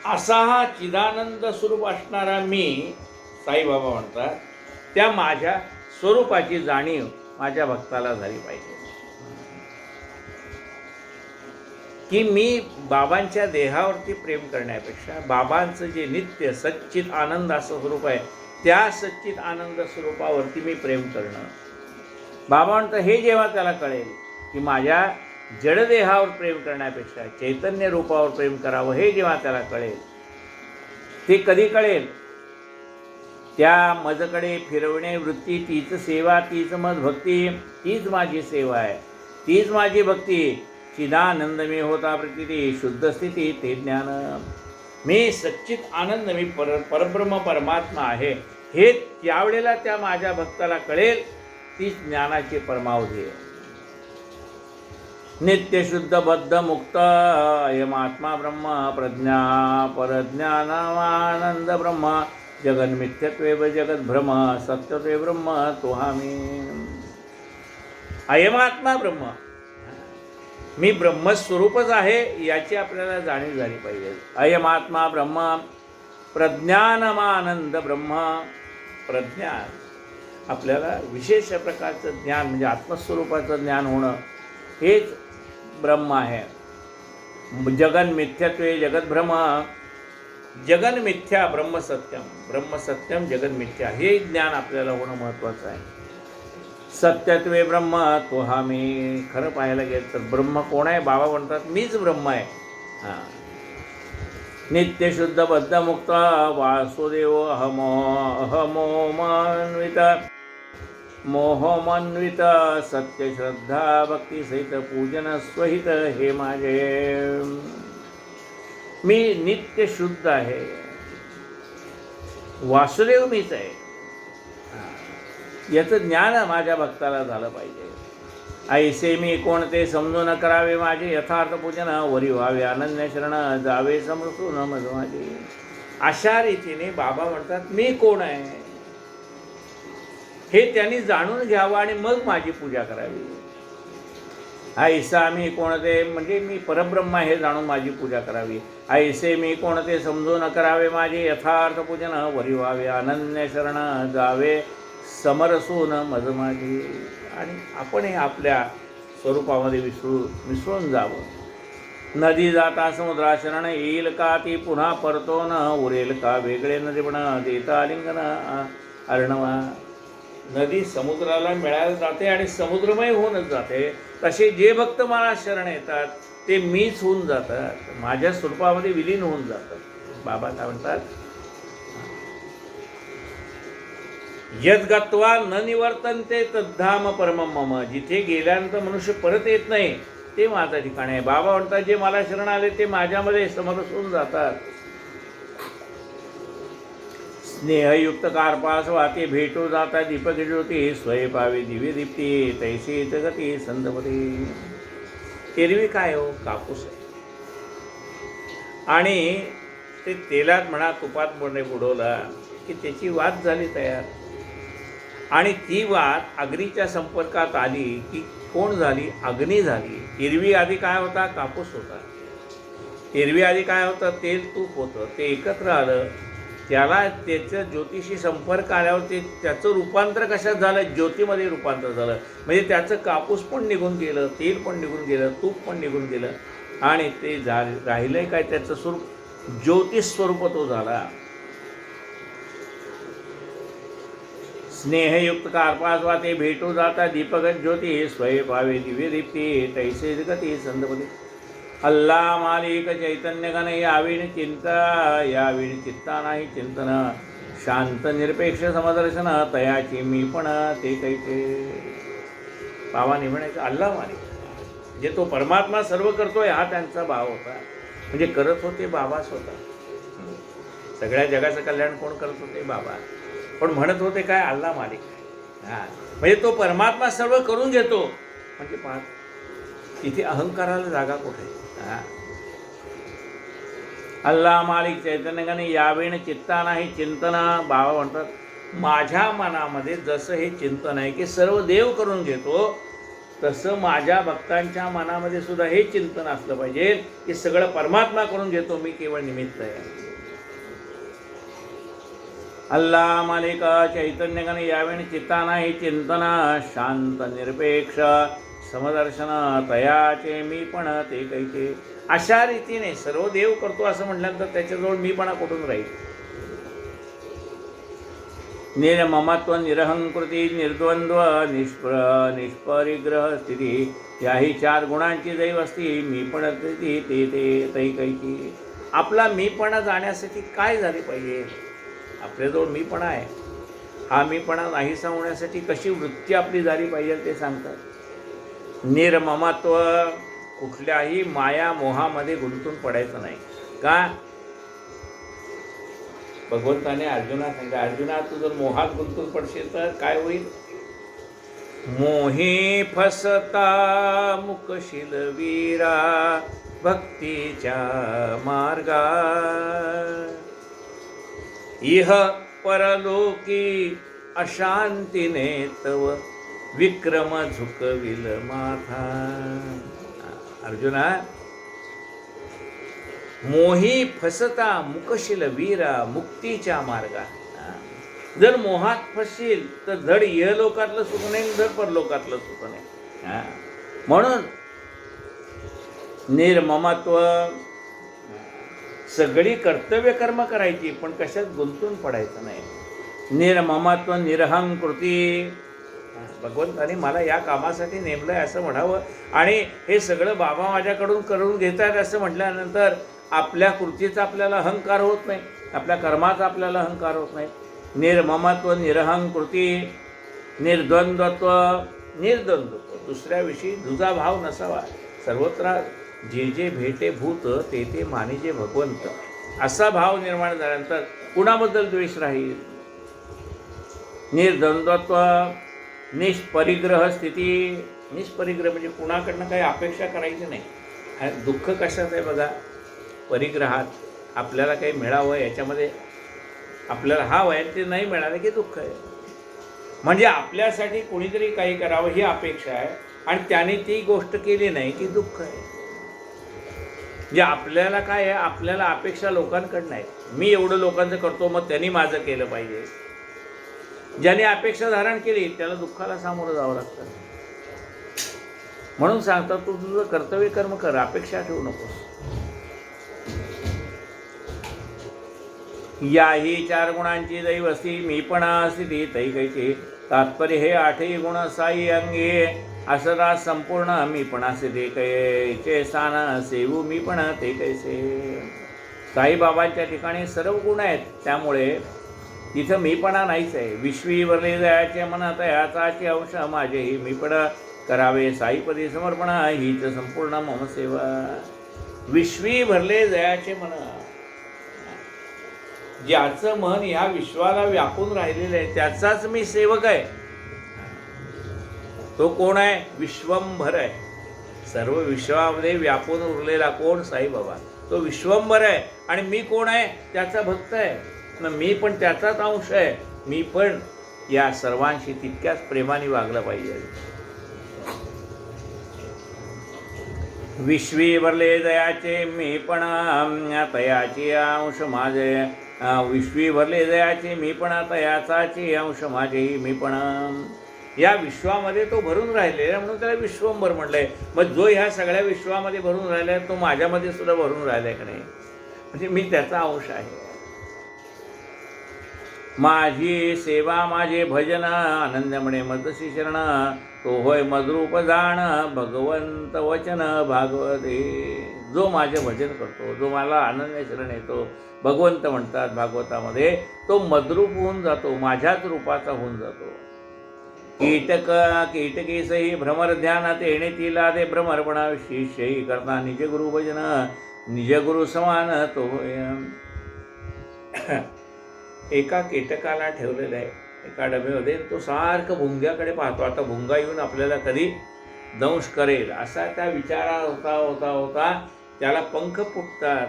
असा हा चिदानंद स्वरूप असणारा मी, साईबाबा म्हणतात, त्या माझ्या स्वरूपाची जाणीव माझ्या भक्ताला झाली पाहिजे की मी बाबांच्या देहावरती प्रेम करण्यापेक्षा बाबांचं जे नित्य सच्चित आनंद असं स्वरूप आहे त्या सच्चित आनंद स्वरूपावरती मी प्रेम करणं. बाबा म्हणतं हे जेव्हा त्याला कळेल की माझ्या जडदेहावर प्रेम करण्यापेक्षा चैतन्य रूपावर प्रेम करावं, हे जेव्हा त्याला कळेल, ते कधी कळेल? त्या मजकडे फिरवणे वृत्ती तीच सेवा तीच मज भक्ती, तीच माझी सेवा आहे, तीच माझी भक्ती. चिदानंद मी होता प्रतीती शुद्ध स्थिती ते ज्ञान. मी सच्चित आनंद, मी परब्रह्म परमात्मा आहे, हे त्यावेळेला त्या माझ्या भक्ताला कळेल. तीच ज्ञानाची परमावधी आहे. नित्य शुद्ध बद्ध मुक्त अयमात्मा ब्रह्म, प्रज्ञा परज्ञानानंद ब्रह्म, जगन्मिथ्यत्वे जगत भ्रम, सत्यत्वे ब्रह्म तोहामी. अयमात्मा ब्रह्म, मी ब्रह्मस्वरूपच आहे याची आपल्याला जाणीव झाली पाहिजे. अयमात्मा ब्रह्म, प्रज्ञानमानंद ब्रह्म. प्रज्ञान आपल्याला विशेष प्रकारचं ज्ञान म्हणजे आत्मस्वरूपाचं ज्ञान होणं हेच ब्रह्म आहे. जगन मिथ्यत्वे जगत भ्रम, जगन मिथ्या ब्रह्म सत्यम, ब्रह्म सत्यम जगन मिथ्या, हे ज्ञान आपल्याला होणं महत्त्वाचं आहे. सत्यत्वे ब्रह्म तो हा मी. खरं पाहायला गेलं तर ब्रह्म कोण आहे? बाबा म्हणतात मीच ब्रह्म आहे. हां. नित्य शुद्ध बद्ध मुक्त वासुदेव अहमोमन्वित मोहमन्वित सत्य श्रद्धा भक्ती सहित पूजन स्वहित. हे माझे मी नित्य शुद्ध आहे, वासुदेव मीच आहे, याचं ज्ञान माझ्या भक्ताला झालं पाहिजे. ऐसे मी कोणते समजून करावे माझे यथार्थ पूजन, वरी व्हावे अनन्य शरण जावे समसून मज माझे. अशा रीतीने बाबा म्हणतात मी कोण आहे हे त्यांनी जाणून घ्यावं आणि मग माझी पूजा करावी. ऐसा मी कोणते म्हणजे मी परब्रह्म हे जाणून माझी पूजा करावी. ऐसे मी कोणते समजून करावे माझे यथार्थ पूजन, वरी व्हावे अनन्य शरण जावे समरसून मज माझी. आणि आपण हे आपल्या स्वरूपामध्ये मिसळून जावं. नदी जाता समुद्रा शरण येईल का ती पुन्हा परतो न, उरेल का वेगळे नदीपण देता लिंगन अर्णवा. नदी समुद्राला मिळायला जाते आणि समुद्रमय होऊनच जाते. तसे जे भक्त मला शरण येतात ते मीच होऊन जातात, माझ्या स्वरूपामध्ये विलीन होऊन जातात. बाबा काय म्हणतात? यद्गत्वा न निवर्तन्ते तद्धाम परमं मम. जिथे गेल्यानंतर मनुष्य परत येत नाही ते माझं ठिकाण आहे. बाबा म्हणतात जे मला शरण आले ते माझ्यामध्ये समरस होऊन जातात. स्नेहयुक्त कार्पास वाते भेटो जाता दीपक ज्योती, स्वय पावे दिव्य दीप्ती तैसे गती संतपती. एरवी काय हो? कापूस आहे आणि ते तेलात म्हणा तुपात म्हणणे बुडवला की त्याची वात झाली तयार, आणि ती वात अग्नीच्या संपर्कात आली की कोण झाली? अग्नी झाली. एरवी आधी काय होता? कापूस होता. एरवी आधी काय होतं, तेल तूप होतं, ते एकत्र आलं, त्याला त्याचं ज्योतिषी संपर्क आल्यावर ते त्याचं रूपांतर कशात झालं, ज्योतीमध्ये रूपांतर झालं. म्हणजे त्याचं कापूस पण निघून गेलं, तेल पण निघून गेलं, तूप पण निघून गेलं, आणि ते राहिलंय काय, त्याचं स्वरूप ज्योतिष स्वरूप तो झाला. स्नेहयुक्त कार्पासवा ते भेटू जाता, दीपगत ज्योती स्वय पावे दिव्य दीप्ती, तैसे गती संदपती. अल्ला मालिक चैतन्य गण याविण चिंता, याविण चित्ता नाही चिंतन, शांत निरपेक्ष समदर्शन, तयाची मी पण ते कैचे. बाबांनी म्हणायचं अल्ला मालिक, म्हणजे तो परमात्मा सर्व करतोय हा त्यांचा भाव होता. म्हणजे करत होते बाबाच होता. सगळ्या जगाचं कल्याण कोण करत होते, बाबा. पण म्हणत होते काय, अल्ला मालिक. हां, म्हणजे तो परमात्मा सर्व करून घेतो. म्हणजे पाहत तिथे अहंकाराला जागा कुठे. अल्ला मालिक चैतन्यगण यावेण चित्ता नाही चिंतन. बाबा म्हणतात माझ्या मनामध्ये जसं हे चिंतन आहे की सर्व देव करून घेतो, तसं माझ्या भक्तांच्या मनामध्ये सुद्धा हे चिंतन असलं पाहिजे की सगळं परमात्मा करून घेतो, मी केवळ निमित्त आहे. अल्ला मालिक चैतन्यगण यावेण चित्ता नाही चिंतन, शांत निरपेक्ष समदर्शन, तयाचे मी पण ते कैचे. अशा रीतीने सर्व देव करतो असं म्हटल्यानंतर त्याच्याजवळ मीपणा कुठून राहील. निर्ममत्व निरहंकृती निर्द्वंद्व निष्परिग्रह स्थिती, याही 4 गुणांची दैव असती, मी पण ते तै कैची. आपला मीपणा जाण्यासाठी काय झाले पाहिजे. आपल्याजवळ मीपणा आहे, हा मीपणा नाहीसा होण्यासाठी कशी वृत्ती आपली झाली पाहिजे ते सांगतात. निर्ममत्व, कुठल्याही माया मोहामध्ये गुंतून पडायचं नाही. का, भगवंताने अर्जुना सांगितलं, अर्जुना तू जर मोहात गुंतून पडशील तर काय होईल. मोही फसता मुकशील वीरा, भक्तीच्या मार्गा, इह परलोकी अशांतीने तव विक्रम झुकविल माथा. अर्जुना, मोही फसता मुकशील वीरा, मुक्तीच्या मार्गा. जर मोहात फसशील तर धड इहलोकातलं सुख नाही, धड परलोकातलं सुख नाही. म्हणून निर्ममत्व, सगळी कर्तव्य कर्म करायची पण कशात गुंतून पडायचं नाही. निर्ममत्व निरहंकृती, भगवंताने मला या कामासाठी नेमलं आहे असं म्हणावं, आणि हे सगळं बाबा माझ्याकडून करून घेत आहेत असं म्हटल्यानंतर आपल्या कृतीचा आपल्याला अहंकार होत नाही, आपल्या कर्माचा आपल्याला अहंकार होत नाही. निर्ममत्व निरहंकृती निर्द्वंद्वत्व, निर्द्वंद्वत्व, दुसऱ्याविषयी दुजा भाव नसावा. सर्वत्र जे जे भेटे भूत ते ते मानिजे भगवंत, असा भाव निर्माण झाल्यानंतर कुणाबद्दल द्वेष राहील. निर्द्वंद्वत्व निष्परिग्रह स्थिती, निष्परिग्रह म्हणजे कुणाकडनं काही अपेक्षा करायची नाही. दुःख कशात आहे बघा, परिग्रहात. आपल्याला काही मिळावं याच्यामध्ये आपल्याला हवं आहे, ते नाही मिळालं की दुःख आहे. म्हणजे आपल्यासाठी कोणीतरी काही करावं ही अपेक्षा आहे, आणि त्याने ती गोष्ट केली नाही की दुःख आहे. म्हणजे आपल्याला काय आहे, आपल्याला अपेक्षा लोकांकडनं आहे. मी एवढं लोकांचं करतो, मग त्यांनी माझं केलं पाहिजे. ज्याने अपेक्षा धारण केली त्याला दुःखाला सामोरं जावं लागतं. म्हणून सांगतात तू तुझं कर्तव्य कर्म कर, अपेक्षा ठेवू नकोस. याही 4 गुणांची दैव असती, मीपणा स्थिती तै कैचे. तात्पर्य हे 8ही गुण साई अंगे, असरा संपूर्ण मीपणा स्थिती कैचे स्थान सेवू मीपण ते कैसे. साईबाबांच्या ठिकाणी सर्व गुण आहेत, त्यामुळे तिथं मीपणा नाहीच आहे. विश्वी वरले दयाचे मन तयाचाचे अंश, माझेही मीपण करावे साईपदी समर्पण, हीच संपूर्ण मम सेवा. विश्वी भरले दयाचे मन, ज्याचं मन ह्या विश्वाला व्यापून राहिलेलं आहे त्याचाच मी सेवक आहे. तो कोण आहे, विश्वंभर आहे. सर्व विश्वामध्ये व्यापून उरलेला कोण, साईबाबा. तो विश्वंभर आहे, आणि मी कोण आहे, त्याचा भक्त आहे. मी पण त्याचाच अंश आहे. मी पण या सर्वांशी तितक्याच प्रेमाने वागलं पाहिजे. विश्वी भरले दयाचे मी पण तयाचे अंश माझे, विश्वी भरले दयाचे मी पण तयाचाचे अंश माझेही मी पण. या विश्वामध्ये तो भरून राहिलेला म्हणून त्याला विश्वंभर म्हटलंय. मग जो ह्या सगळ्या विश्वामध्ये भरून राहिला आहे तो माझ्यामध्ये सुद्धा भरून राहिलाय का नाही, म्हणजे मी त्याचा अंश आहे. माझी सेवा माझे भजन आनंद म्हणे मदशी शरण, तो होय मद्रूप जाण भगवंत वचन भागवते. जो माझे भजन करतो, जो मला आनंद शरण येतो, भगवंत म्हणतात भागवतामध्ये, तो मद्रूप होऊन जातो, माझ्याच रूपाचा होऊन जातो. कीटकेसही भ्रमर ध्यानात येणे तिला ते भ्रमरपणा शिष्यही करता निज गुरु भजन, निज गुरु समान तो होय. एका कीटकाला ठेवलेलं आहे एका डब्यामध्ये, तो सारखं भुंग्याकडे पाहतो. आता भुंगा येऊन आपल्याला कधी दंश करेल असा त्या विचारा होता होता होता त्याला पंख फुटतात.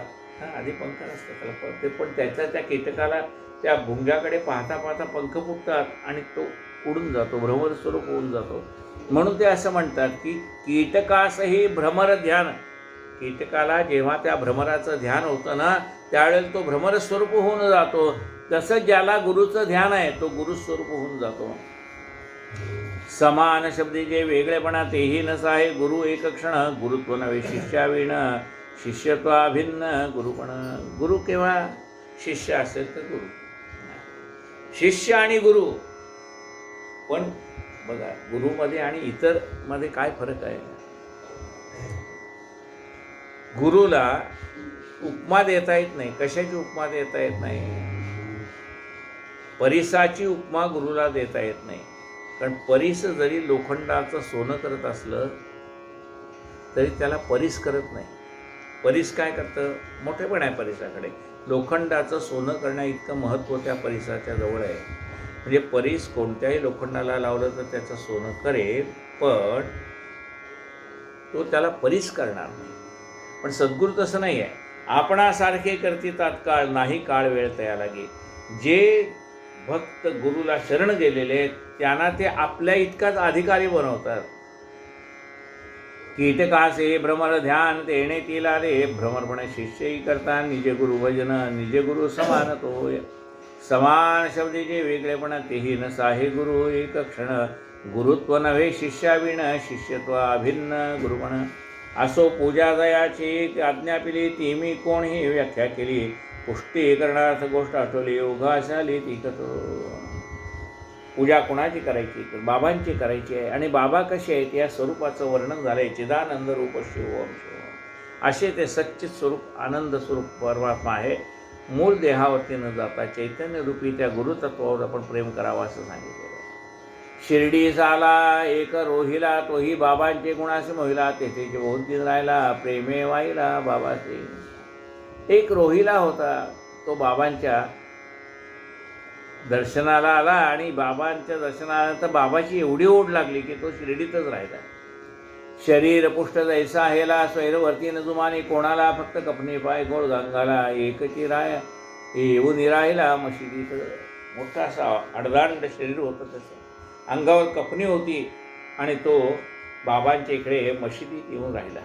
आधी पंख नसतात त्याला, ते पण त्या कीटकाला त्या भुंग्याकडे पाहता पाहता पंख फुटतात आणि तो उडून जातो, भ्रमर स्वरूप होऊन जातो. म्हणून ते असं म्हणतात की कीटकासही भ्रमर ध्यान, कीटकाला जेव्हा त्या भ्रमराचं ध्यान होतं ना त्यावेळेला तो भ्रमर स्वरूप होऊन जातो. तसं ज्याला गुरुचं ध्यान आहे तो गुरुस्वरूप होऊन जातो. समान शब्दीचे वेगळेपणा तेही नसा आहे गुरु एक क्षण, गुरुत्व नव्हे शिष्याविण शिष्यत्वाभिन्न गुरुपण. गुरु केव्हा शिष्य असेल तर गुरु, शिष्य आणि गुरु. पण बघा गुरुमध्ये आणि इतर मध्ये काय फरक आहे. गुरुला उपमा देता येत नाही. कशाची उपमा देता येत नाही, परिसाची उपमा गुरुला देता येत नाही. कारण परिस जरी लोखंडाचं सोनं करत असलं तरी त्याला परिस करत नाही. परिस काय करतं, मोठेपण आहे परिसाकडे. लोखंडाचं सोनं करण्या इतकं महत्त्व त्या परिसाच्या जवळ आहे. म्हणजे परिस कोणत्याही लोखंडाला लावलं तर त्याचं सोनं करेल, पण तो त्याला परिस करणार नाही. पण सद्गुरू तसं नाही आहे. आपणासारखे करती तात्काळ नाही काळ वेळ तया लागे. जे भक्त गुरुला शरण गेलेले त्यांना ते आपल्या इतकाच अधिकारी बनवतात. कीटकासे भ्रमर ध्यान तेणे तिला रे, भ्रमरपणे शिष्यही करता निज गुरु भजन, निज गुरु समान तो होय. समान शब्दीचे वेगळेपणा तेही नसा हे गुरु एक क्षण, गुरुत्व नव्हे शिष्याविण शिष्यत्वाभिन्न गुरुपण. असो पूजा दयाची आज्ञा पिली ती मी कोणही व्याख्या केली, पुष्टी करणार्थ गोष्ट आठवली योगाशाली ती कथो. पूजा कोणाची करायची तर बाबांची करायची आहे. आणि बाबा कसे आहेत या स्वरूपाचं वर्णन झालं आहे. चिदानंद रूप शिवम शिव, असे ते सच्चित स्वरूप आनंद स्वरूप परमात्मा आहे. मूळ देहावरती न जाता चैतन्य रूपी त्या गुरुतत्वावर आपण प्रेम करावं असं सांगितलेलं आहे. शिर्डी झाला एक रोहिला, तोही बाबांचे गुणासे मोहिला, तेथेचे बहुत दिन राहिला प्रेमे वाहिला बाबाचे. एक रोहिला होता, तो बाबांच्या दर्शनाला आला आणि बाबांच्या दर्शनानंतर बाबाची एवढी ओढ लागली की तो शिर्डीतच राहिला. शरीर पुष्ट जैसा हेला स्वैरवरती न जुमानी, कोणाला फक्त कपनी पाय गोळ गंगाला, एकची राय येऊन राहिला मशिदीत. मोठा असा अडदांड शरीर होतं त्याचं, अंगावर कपनी होती आणि तो बाबांच्या इकडे मशिदीत येऊन राहिला.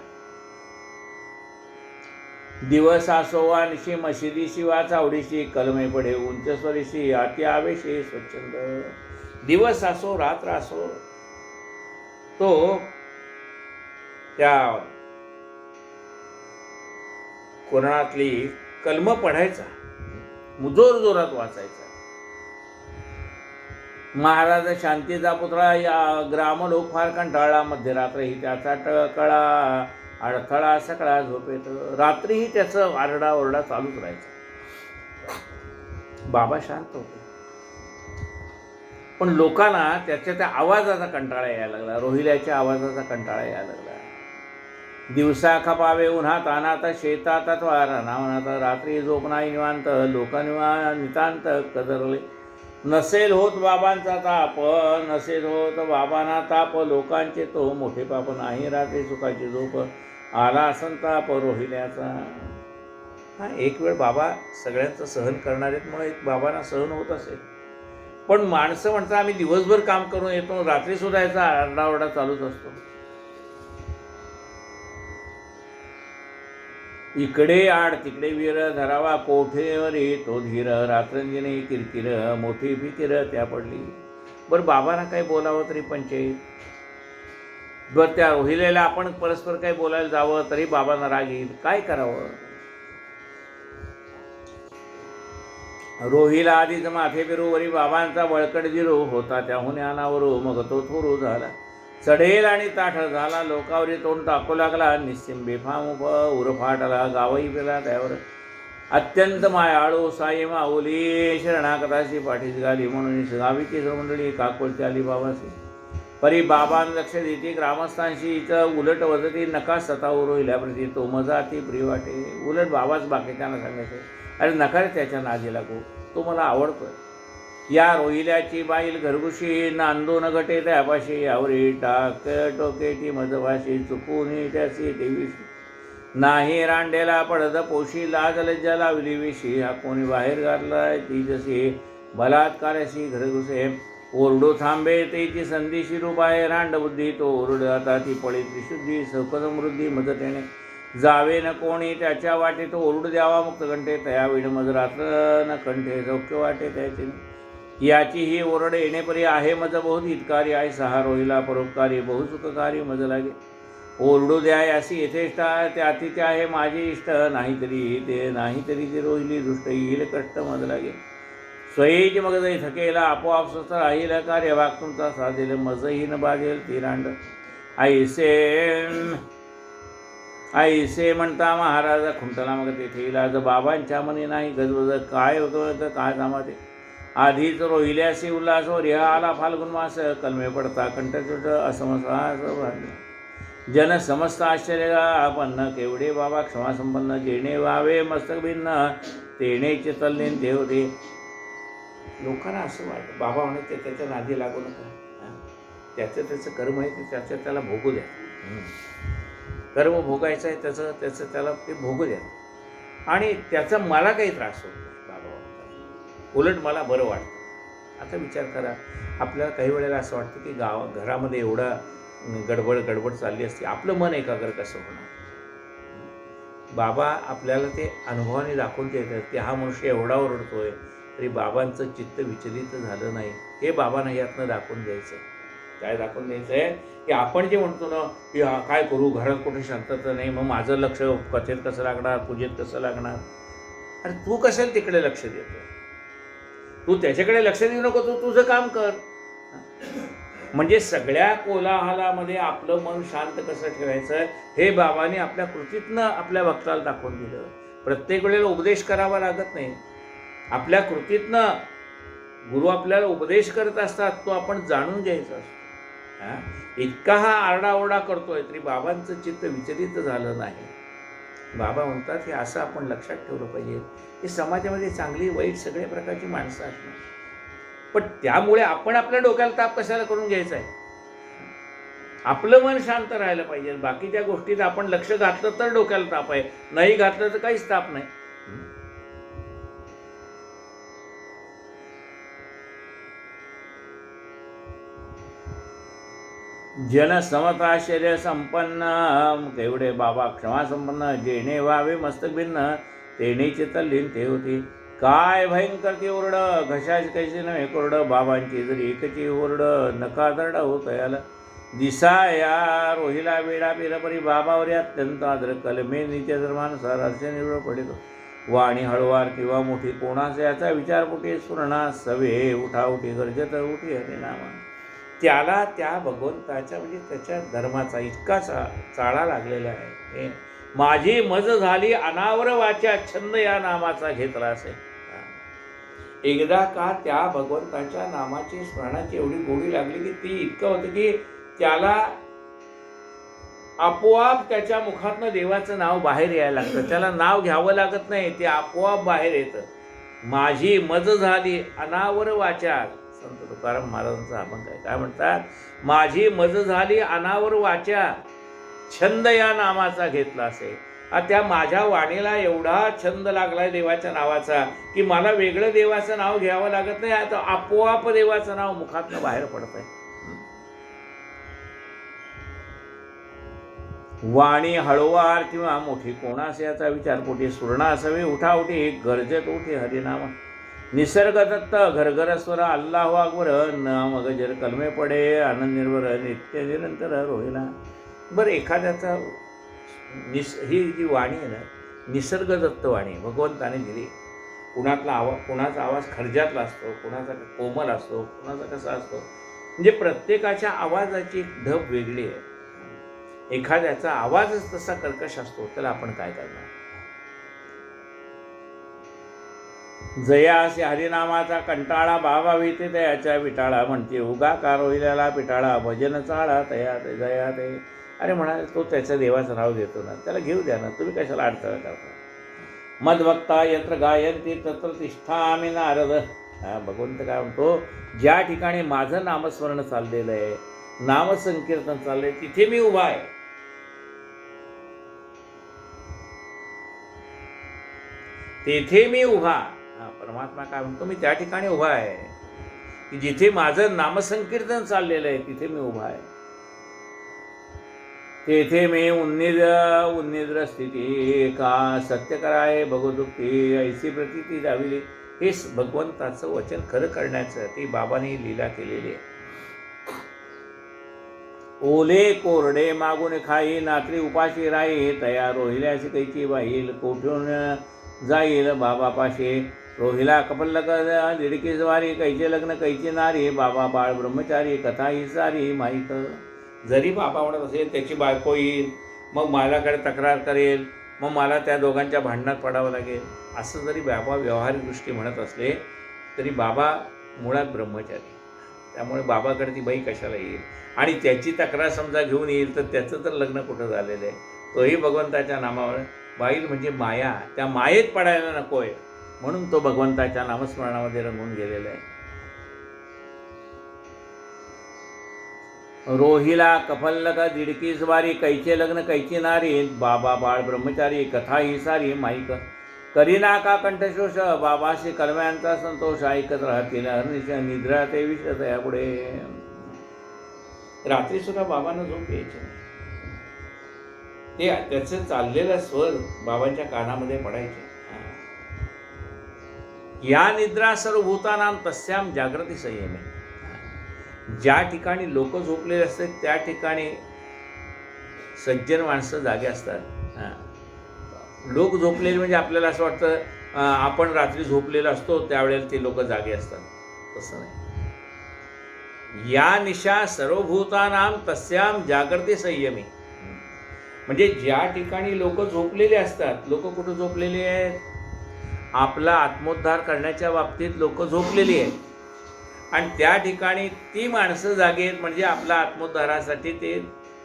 दिवस असोवा निशी मशिदीशी वाचावडीशी, कलमे पडे उंच स्वरीशी अति आवेशी स्वच्छंद. दिवस असो रात्र असो तो त्या कोरणातली कलम पढायचा, मुजोर जोरात वाचायचा. महाराज शांतीचा पुतळा या ग्रामलोक फार कंटाळला, मध्यरात्रही त्याचा टळकळा अडथळा सकाळा झोपेत. रात्रीही त्याचं आरडाओरडा चालूच राहायचा. बाबा शांत होते पण लोकांना त्याच्या त्या आवाजाचा कंटाळा यायला लागला, रोहिल्याच्या आवाजाचा कंटाळा यायला लागला. दिवसा खपावे उन्हात अनाथ शेतात अथवा रानावनात, रात्री झोप नाही निवांत लोक नितांत कदरले. नसेल होत बाबांचा ताप, नसेल होत बाबांना ताप, लोकांचे तो मोठे पाप नाही रात्री सुखाची झोप, आला संताप रोहिल्याचा. हा एक वेळ बाबा सगळ्यांचं सहन करणार आहेत म्हणून एक बाबांना सहन होत असेल, पण माणसं म्हणतात आम्ही दिवसभर काम करून येतो, रात्री सुद्धा याचा आरडाओरडा चालूच असतो. इकडे आड तिकडे वीर धरावा कोठेवरी तो धीर रात्रंजनी किरकिर मोठी फिकीर त्या पडली. बरं बाबांना काही बोलावं तरी पंचायत. बरं त्या रोहिलेला आपण परस्पर काही बोलायला जावं तरी बाबांना राग येईल. काय करावं. रोहिला आधीच माथे फिरू वरी बाबांचा बळकट जिरू होता त्याहून अनावरू मग तो थोरू झाला. चढेल आणि ताठ झाला लोकावरी तोंड टाकू लागला. निस्सिम बेफाम उरफाटला गावही पेला त्यावर. अत्यंत मायाळू साई माऊली शरणागताशी पाठीस गाली म्हणून गावीची मंडळी काकुळची आली बाबासी. परी बाबां लक्ष देते ग्रामस्थांशी इथं उलट वजती नका सतावू रोहिल्याप्रती तो मजा ती प्रिय वाटे. उलट बाबाच बाकीच्यांना सांगायचे अरे नका रे त्याच्या नादी लागू तो मला आवडतोय. या रोहिल्याची बाईल घरगुशी नांदून घटे त्यापाशी यावरी टाक टोकेची मजवाशी चुकून त्याची देवीशी. नाही रांडेला पडद पोशी लाज लज्जा लावली विशी. हा कोणी बाहेर घातलाय ती जशी बलात्काराशी घरघुसे. ओरडू थांबे तेची संधीशी रूपाय रांड बुद्धी तो ओरड आता ती पळी त्रिशुद्धी सौख समृद्धी मदतेने. जावे न कोणी त्याच्या वाटे तो ओरडू द्यावा मुक्त कंठे तया विड मज रात्र न कंठे सौख्य वाटे त्याचे. याची ही ओरड येणेपरी आहे मज बहुत हितकारी आहे सहा रोहिला परोपकारी बहुसुखकारी मज लागे. ओरडू द्या यासी यथेष्ट त्यातीचे आहे माझे इष्ट. नाहीतरी ते रोहिली दृष्ट येईल कष्ट मज लागे. स्वयेची मग जरी थकेला आपोआप स्वस्त राहील कार्य वाग तुमचा साधेल मजही न बाजेल ती रांड. आईसे म्हणता महाराजा खुंटला मग तेथे इलाज. बाबांच्या मनी नाही गजबज काय होतं काय कामाते. आधीच रोहिल्याशी उल्हास रिहा आला फाल्गुन मास. कलमे पडता कंठचोट असमसास भांडला. जन समस्त आश्चर्य आपन्न केवढे बाबा क्षमासंपन्न. जेणे व्हावे मस्तक भिन्न तेणेचे तल्लीन ते होते. लोकांना असं वाटतं बाबा म्हणे ते त्याच्या नादी लागू नका. त्याचं कर्म आहे ते त्याला भोगू द्या. कर्म भोगायचं आहे त्याचं त्याला ते भोगू द्या. आणि त्याचा मला काही त्रास होत नाही बाबा म्हणतात. उलट मला बरं वाटतं. आता विचार करा आपल्याला काही वेळेला असं वाटतं की घरामध्ये एवढा गडबड चालली असते आपलं मन एकाग्र कसं होणार. बाबा आपल्याला ते अनुभवाने दाखवून देतात की हा मनुष्य एवढा ओरडतोय तरी बाबांचं चित्त विचलित झालं नाही. हे बाबांना यातनं दाखवून द्यायचं. काय दाखवून द्यायचं आहे की आपण जे म्हणतो ना की काय करू घरात कुठे शांतता नाही मग माझं लक्ष कथेत कसं लागणार पूजेत कसं लागणार. अरे तू कशाला तिकडे लक्ष देतो. तू त्याच्याकडे लक्ष देऊ नको. तू तुझं काम कर. म्हणजे सगळ्या कोलाहलामध्ये आपलं मन शांत कसं ठेवायचं हे बाबांनी आपल्या कृतीतनं आपल्या भक्ताला दाखवून दिलं. प्रत्येक वेळेला उपदेश करावा लागत नाही. आपल्या कृतीतनं गुरु आपल्याला उपदेश करत असतात तो आपण जाणून घ्यायचा असतो. इतका हा आरडाओरडा करतोय तरी बाबांचं चित्त विचलित झालं नाही. बाबा म्हणतात हे असं आपण लक्षात ठेवलं पाहिजे की समाजामध्ये चांगली वाईट सगळ्या प्रकारची माणसं असणार. पण त्यामुळे आपण आपल्या डोक्याला ताप कशाला करून घ्यायचा आहे. आपलं मन शांत राहायला पाहिजे. बाकीच्या गोष्टीत आपण लक्ष घातलं तर डोक्याला ताप आहे. नाही घातलं तर काहीच ताप नाही. जन समताश्चर्य संपन्न तेवढे बाबा क्षमा संपन्न. जेणे व्हावे मस्तक भिन्न तेणेचे तल्लीन ते होते. काय भयंकर ती ओरड घशाच कैसे नव्हे कोरड. बाबांची जरी एकची ओरड नका दरडा होत याला. दिसा या रोहिला वेडा पिरपरी बाबावरी अत्यंत आदर. कलमे नित्य धर्मानुसार अर्थ निवड पडेल. वाणी हळवार किंवा मोठी कोणास याचा विचार कुठे सुरणा सवे उठाउठी गरजत उठी हरिनामा. त्याला त्या भगवंताच्या म्हणजे त्याच्या धर्माचा इतका चाळा लागलेला आहे. माझी मज झाली अनावर वाचा छंद या नामाचा घेतला असेल. एकदा का त्या भगवंताच्या नामाची स्मरणाची एवढी गोडी लागली की ती इतकं होतं की त्याला आपोआप त्याच्या मुखातनं देवाचं नाव बाहेर यायला लागतं. त्याला नाव घ्यावं लागत नाही ते आपोआप बाहेर येतं. माझी मज झाली अनावर वाचा. संत तुकाराम महाराजांचा अभंग आहे. काय म्हणतात. माझी मज झाली अनावर वाचा छंद या नामाचा घेतला असेल. त्या माझ्या वाणीला एवढा छंद लागलाय देवाच्या नावाचा की मला वेगळं देवाचं नाव घ्यावं लागत नाही. आता आपोआप देवाचं नाव मुखातनं बाहेर पडत आहे. वाणी हळूवार किंवा मोठी कोणास याचा विचार पोटी सुरणा असावी उठाउठी गरजत उठी हरिनाम निसर्ग दत्त घरघर स्वर अल्लाह अकबर नाम गजर कलमे पडे आनंद निर्भर नित्य निरंतर रोहिला. बरं, एखाद्याचा ही जी वाणी आहे ना, निसर्गदत्त वाणी भगवंताने दिली. कुणाचा आवाज खर्जातला असतो, कुणाचा कोमल असतो, कुणाचा कसा असतो. म्हणजे प्रत्येकाच्या आवाजाची एक ढब वेगळी आहे. एखाद्याचा आवाजच तसा कर्कश असतो, त्याला आपण काय करणार. जयासी हरिनामाचा कंटाळा बाबा भीते तयाच्या विटाळा म्हणते उगा कारोहिल्याला पिटाळा भजन चाळा तया जया ते. अरे म्हणाले, तो त्याच्या देवाचं नाव घेतो ना, त्याला घेऊ द्या ना, तुम्ही कशाला अडथळा करता. मदभक्ता यत्र गायंती तत्र तिष्ठामि नारद. भगवंत काय म्हणतो, ज्या ठिकाणी माझं नामस्मरण चाललेलं आहे, नामसंकीर्तन चाललंय, तिथे मी उभा आहे. तेथे मी उभा. परमात्मा काय म्हणतो, मी त्या ठिकाणी उभा आहे की जिथे माझं नामसंकीर्तन चाललेलं आहे, तिथे मी उभा आहे. तेथे मी उन्निद्र स्थिती का सत्य कराय भगवदुक्ती ऐसी प्रतीती दाविली. हे भगवंताचं वचन खरं करण्यासाठी बाबांनी लीला केलेली आहे. ओले कोरडे मागून खाई नात्री उपाशी राही तया रोहिल्याची कैची वाईल कोठून जाईल बाबापाशी. रोहिला कपल्लक दिडकी ज्वारी कैचे लग्न कैची नारी बाबा बाळ ब्रह्मचारी कथा ही सारी माहीत. जरी बाबा म्हणत असेल त्याची बायको येईल, मग माझ्याकडे तक्रार करेल, मग मला त्या दोघांच्या भांडणात पडावं लागेल, असं जरी बाबा व्यवहारिक दृष्टी म्हणत असले तरी बाबा मुळात ब्रह्मचारी. त्यामुळे बाबाकडे ती बाई कशाला येईल. आणि त्याची तक्रार समजा घेऊन येईल तर त्याचं तर लग्न कुठं झालेलं आहे. तोही भगवंताच्या नामावर बाईल म्हणजे माया, त्या मायेत पडायला नको आहे म्हणून तो भगवंताच्या नामस्मरणामध्ये रंगून गेलेला आहे. रोहिला कफल्लक दिडकी ज्वारी कैचे लग्न कैची नारी बाबा बाळ ब्रह्मचारी कथा ही सारी माईक. करीना का कंठशोष बाबाशी कलम्यांचा संतोष ऐकत राहतील हरनिश निद्रा ते विषय यापुढे. रात्री सुद्धा बाबांना झोप यायची नाही. ते त्याचं चाललेला स्वर बाबांच्या कानामध्ये पडायचे. या निद्रा सर्व भूतानाम तस्याम जागृती संयमे. ज्या ठिकाणी लोक झोपलेले असतात त्या ठिकाणी सज्जन माणसं जागे असतात. लोक झोपलेले म्हणजे आपल्याला असं वाटतं आपण रात्री झोपलेलो असतो त्यावेळेला ते लोक जागे असतात. तसं नाही. या निशा सर्वभूतानाम तस्याम जागृती संयमी. म्हणजे ज्या ठिकाणी लोक झोपलेले असतात, लोक कुठं झोपलेले आहेत, आपला आत्मोद्धार करण्याच्या बाबतीत लोक झोपलेली आहेत आणि त्या ठिकाणी ती माणसं जागे आहेत म्हणजे आपल्या आत्मोद्धारासाठी ते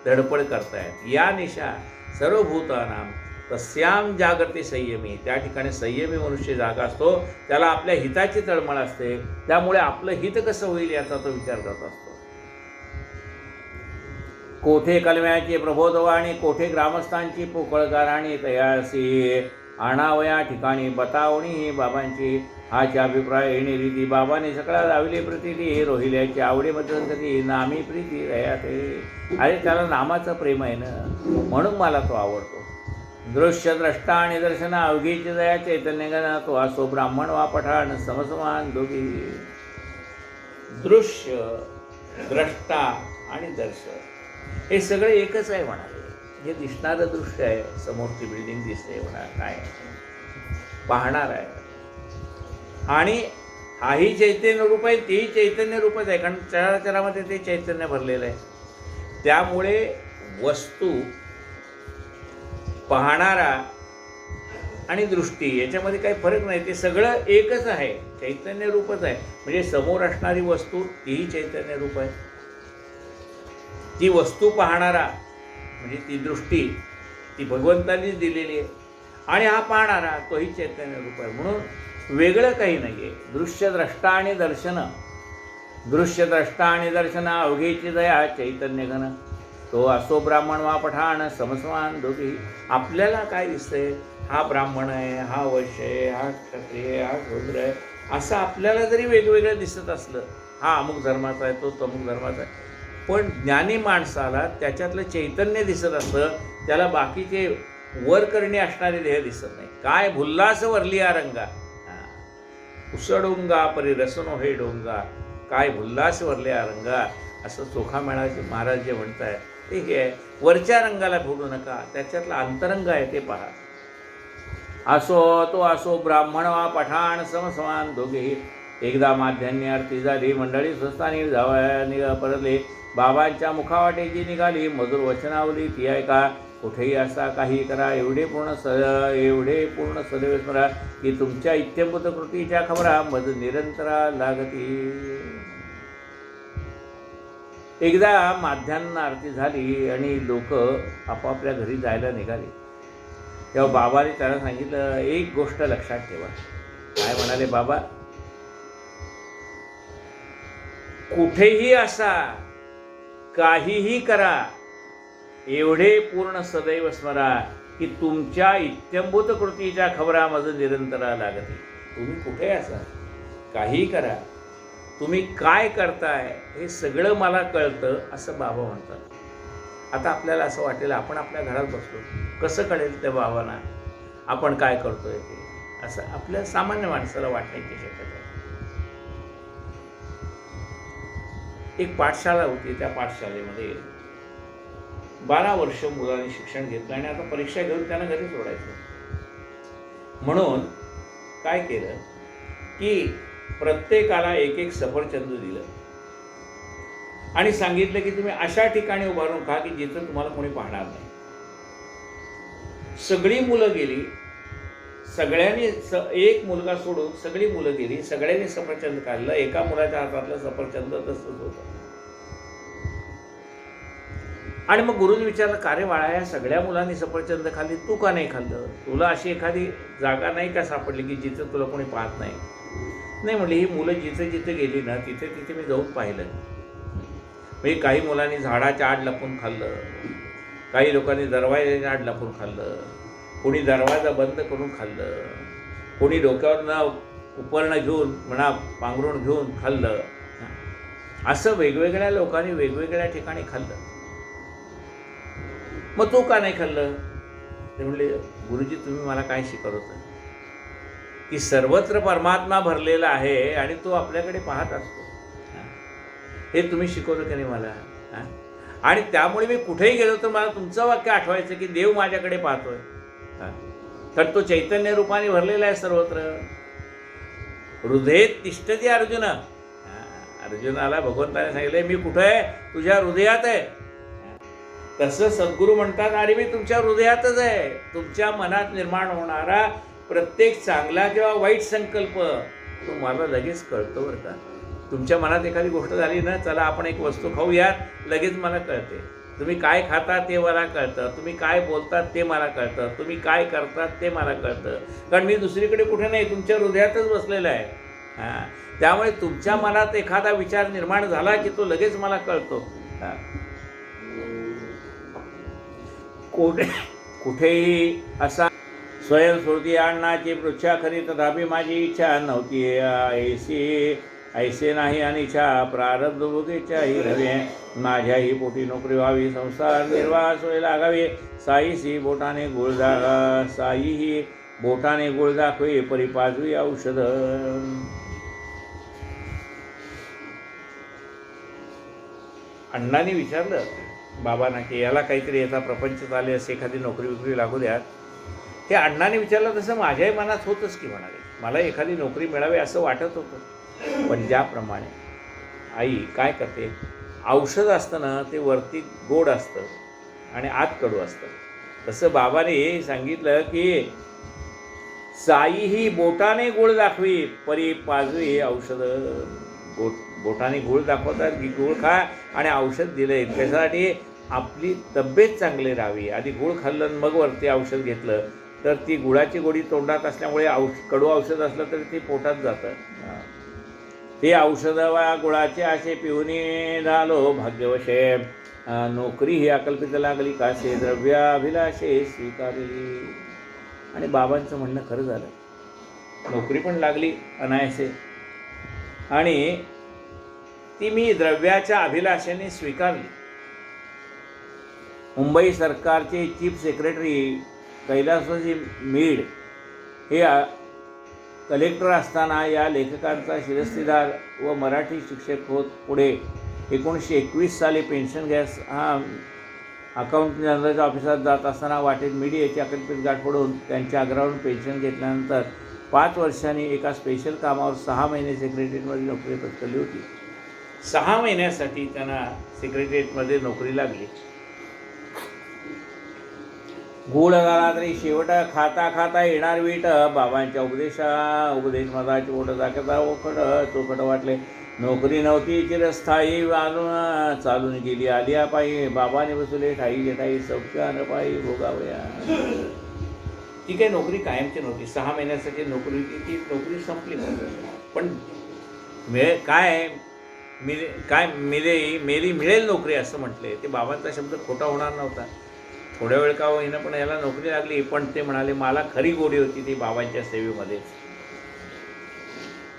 धडपड करतायत. या निशा सर्वभूतानाम तस्याम जागृती संयमी. त्या ठिकाणी संयमी मनुष्य जागा असतो, त्याला आपल्या हिताची तळमळ असते, त्यामुळे आपलं हित कसं होईल याचा तो विचार करत असतो. कोठे कलम्याची प्रबोधवाणी कोठे ग्रामस्थांची पोकळगाराणी तयासी आणावया ठिकाणी बतावणी बाबांची. हाच्या अभिप्राय येणे रीती बाबाने सगळा लावली प्रतिती रोहिल्याची आवडी मध्यंतरी नामी प्रीती रयाते. अरे त्याला नामाचं प्रेम आहे ना, म्हणून मला तो आवडतो. दृश्य द्रष्टा आणि दर्शन अवघीची दया चैतन्यगण तो असो ब्राह्मण वा पठाण समसमान दोघी. दृश्य द्रष्टा आणि दर्शन हे सगळे एकच आहे म्हणाले. हे दिसणारं दृश्य आहे, समोरची बिल्डिंग दिसते म्हणा, काय पाहणार आहे. आणि हाही चैतन्य रूप आहे, तेही चैतन्य रूपच आहे, कारण चराचरामध्ये ते चैतन्य भरलेलं आहे. त्यामुळे वस्तू पाहणारा आणि दृष्टी याच्यामध्ये काही फरक नाही, ते सगळं एकच आहे, चैतन्य रूपच आहे. म्हणजे समोर असणारी वस्तू तीही चैतन्य रूप आहे. ती वस्तू पाहणारा म्हणजे ती दृष्टी ती भगवंतांनीच दिलेली आहे आणि हा पाहणारा तोही चैतन्य रूप आहे. म्हणून वेगळं काही नाही आहे. दृश्यद्रष्टा आणि दर्शन, दृश्यद्रष्टा आणि दर्शन अवघेची दया चैतन्य घन तो असो ब्राह्मण वा पठाण समसमान दोघी. आपल्याला काय दिसतंय, हा ब्राह्मण आहे, हा वैश्य आहे, हा क्षत्रिय, हा शूद्र आहे, असं आपल्याला जरी वेगवेगळं दिसत असलं, हा अमुक धर्माचा आहे, तो अमुक धर्माचा आहे, पण ज्ञानी माणसाला त्याच्यातलं चैतन्य दिसत असतं, त्याला बाकीचे वर करणे असणारे देह दिसत नाही. काय भुल्लास वरलिया रंगा, उसडोंगा परी रसनो हे डोंगा, काय भुल्लास वरलिया रंगा, असं चोखा मेळाचे महाराज जे म्हणताय ते हे आहे. वरच्या रंगाला फोडू नका, त्याच्यातला अंतरंग आहे ते पहा. असो तो असो ब्राह्मण वा पठाण समसमान दोघेही. एकदा माध्यान्य आरती झाली, मंडळी स्वस्थानी जावा परतले. बाबांच्या मुखावाटेची निघाली मधुर वचनावली ती ऐका. कुठेही असा काही करा, एवढे पूर्ण सदैव स्मरा, की तुमच्या इत्यंभूत कृतीच्या खबरा मध निरंतरा लागती. एकदा माध्यान्ह आरती झाली आणि लोक आपापल्या घरी जायला निघाले. तेव्हा बाबाने त्याला सांगितलं, एक गोष्ट लक्षात ठेवा. काय म्हणाले बाबा? कुठेही असा काहीही करा, एवढे पूर्ण सदैव स्मरा, की तुमच्या इत्यंभूत कृतीच्या खबरा माझं निरंतरा लागते. तुम्ही कुठे असा, काहीही करा, तुम्ही काय करताय हे सगळं मला कळतं, असं बाबा म्हणतात. आता आपल्याला असं वाटेल आपण आपल्या घरात बसलो, कसं कळेल त्या बाबांना आपण काय करतोय ते, असं आपल्या सामान्य माणसाला वाटण्याची शक्यता आहे. एक पाठशाळा होती, त्या पाठशाळेमध्ये 12 वर्ष मुलांनी शिक्षण घेतलं आणि आता परीक्षा घेऊन त्यांना घरी सोडायचं. म्हणून काय केलं की प्रत्येकाला एक एक सफरचंद दिलं आणि सांगितलं की तुम्ही अशा ठिकाणी उभारून खा की जिथं तुम्हाला कोणी पाहणार नाही. सगळी मुलं गेली, सगळ्यांनी एक मुलगा सोडून सगळी मुलं गेली, सगळ्यांनी सफरचंद खाल्लं. एका मुलाच्या हातातलं सफरचंद तसंच होतं. आणि मग गुरुने विचारलं, का रे बाळा, या सगळ्या मुलांनी सफरचंद खाल्ली, तू का नाही खाल्लं? तुला अशी एखादी जागा नाही का सापडली की जिथं तुला कोणी पाहत नाही? नाही म्हणले, ही मुलं जिथे जिथे गेली ना तिथे तिथे मी जाऊन पाहिलं. म्हणजे काही मुलांनी झाडाच्या आड लपून खाल्लं, काही लोकांनी दरवाजाच्या आड लपून खाल्लं, कोणी दरवाजा बंद करून खाल्लं, कोणी डोक्यावरनं उपरणं घेऊन म्हणा पांघरूण घेऊन खाल्लं. असं वेगवेगळ्या लोकांनी वेगवेगळ्या ठिकाणी खाल्लं. मग तू का नाही खाल्लं? ते म्हणले, गुरुजी तुम्ही मला काय शिकवत होता की सर्वत्र परमात्मा भरलेला आहे आणि तो आपल्याकडे पाहत असतो. हे तुम्ही शिकवलं की नाही मला? आणि त्यामुळे मी कुठेही गेलो तर मला तुमचं वाक्य आठवायचं की देव माझ्याकडे पाहतोय, तर तो चैतन्य रूपाने भरलेला आहे सर्वत्र. हृदये तिष्ठती अर्जुन. अर्जुनाला भगवंताने सांगितलंय मी कुठं आहे? तुझ्या हृदयात आहे. तसं सद्गुरू म्हणतात, अरे मी तुमच्या हृदयातच आहे. तुमच्या मनात निर्माण होणारा प्रत्येक चांगला किंवा वाईट संकल्प तुम्हाला लगेच कळतो बरं का. तुमच्या मनात एखादी गोष्ट झाली ना, चला आपण एक वस्तू खाऊयात, लगेच मला कळते. तुम्ही काय खाता ते मला कळतं, तुम्ही काय बोलतात ते मला कळतं, तुम्ही काय करतात ते मला कळतं. कारण मी दुसरीकडे कुठे नाही, तुमच्या हृदयातच बसलेला आहे. त्यामुळे तुमच्या मनात एखादा विचार निर्माण झाला की तो लगेच मला कळतो. कुठेही असा स्वयंस्फूर्ती आणण्याची पृच्छा खरी, तथापि माझी इच्छा नव्हती. ऐसे नाही अनिच्छा प्रारब्ध भोगेच्याही नव्हे. माझ्याही पोटी नोकरी व्हावी, संसार निर्वाह सोय लागावे. साईही बोटाने गुळ दाखवे, परी पाजवी औषध. अण्णांनी विचारलं बाबांना की याला काहीतरी याचा प्रपंच चालेल, असे एखादी नोकरी विक्री लागू द्यात. हे अण्णांनी विचारलं तसं माझ्याही मनात होतंच की म्हणाले, मला एखादी नोकरी मिळावी असं वाटत होतं. पण ज्याप्रमाणे आई काय करते, औषध असतं ना ते वरती गोड असतं आणि आत कडू असतं. तसं बाबाने सांगितलं की साई ही बोटाने गुळ दाखवी, परी पाजवी औषध. बोटाने गुळ दाखवतात की गुळ खा आणि औषध दिलंय त्यासाठी आपली तब्येत चांगली राहावी. आधी गुळ खाल्लं मग वरती औषध घेतलं तर ती गुळाची गोडी तोंडात असल्यामुळे कडू औषध असलं तरी ते पोटात जातं. ते औषध वा गुळाचे आशे पिऊनी झालो भाग्यवशे. नोकरी ही अकल्पित लागली कासे, द्रव्याभिलाषे स्वीकारली. आणि बाबांचं म्हणणं खरं झालं, नोकरी पण लागली अनायासे आणि ती मी द्रव्याच्या अभिलाषेने स्वीकारली. मुंबई सरकारचे चीफ सेक्रेटरी कैलासवासी मीड हे कलेक्टर असताना या लेखकांचा शिरस्तेदार व मराठी शिक्षक होत पुढे 1921 साली पेन्शन गॅस हा अकाउंट जनरलच्या ऑफिसात जात असताना वाटेत मीडी याची अकल्पित गाठ पडून त्यांच्या आग्रहावरून पेन्शन घेतल्यानंतर 5 वर्षांनी एका स्पेशल कामावर 6 महिने सेक्रेटरीमध्ये नोकरी पत्करली होती. 6 महिन्यासाठी त्यांना सेक्रेटरीमध्ये नोकरी लागली. गूळ झाला तरी शेवट खाता खाता येणार वीट, बाबांच्या उपदेश मधाची ओढ दाखवता ओखड चोखट वाटले. नोकरी नव्हती चिरस्थायी चालून गेली आलिया पायी, बाबाने बसवले ठाई जेठाई सौख्यान पायी भोगावया. ती काही नोकरी कायमची नव्हती. 6 महिन्यासाठी नोकरी होती, ती नोकरी संपली. पण मिळेल नोकरी असं म्हटले. ते बाबांचा शब्द खोटा होणार नव्हता. थोड्या वेळ का होईना पण याला नोकरी लागली. पण ते म्हणाले मला खरी गोडी होती ती बाबांच्या सेवेमध्ये.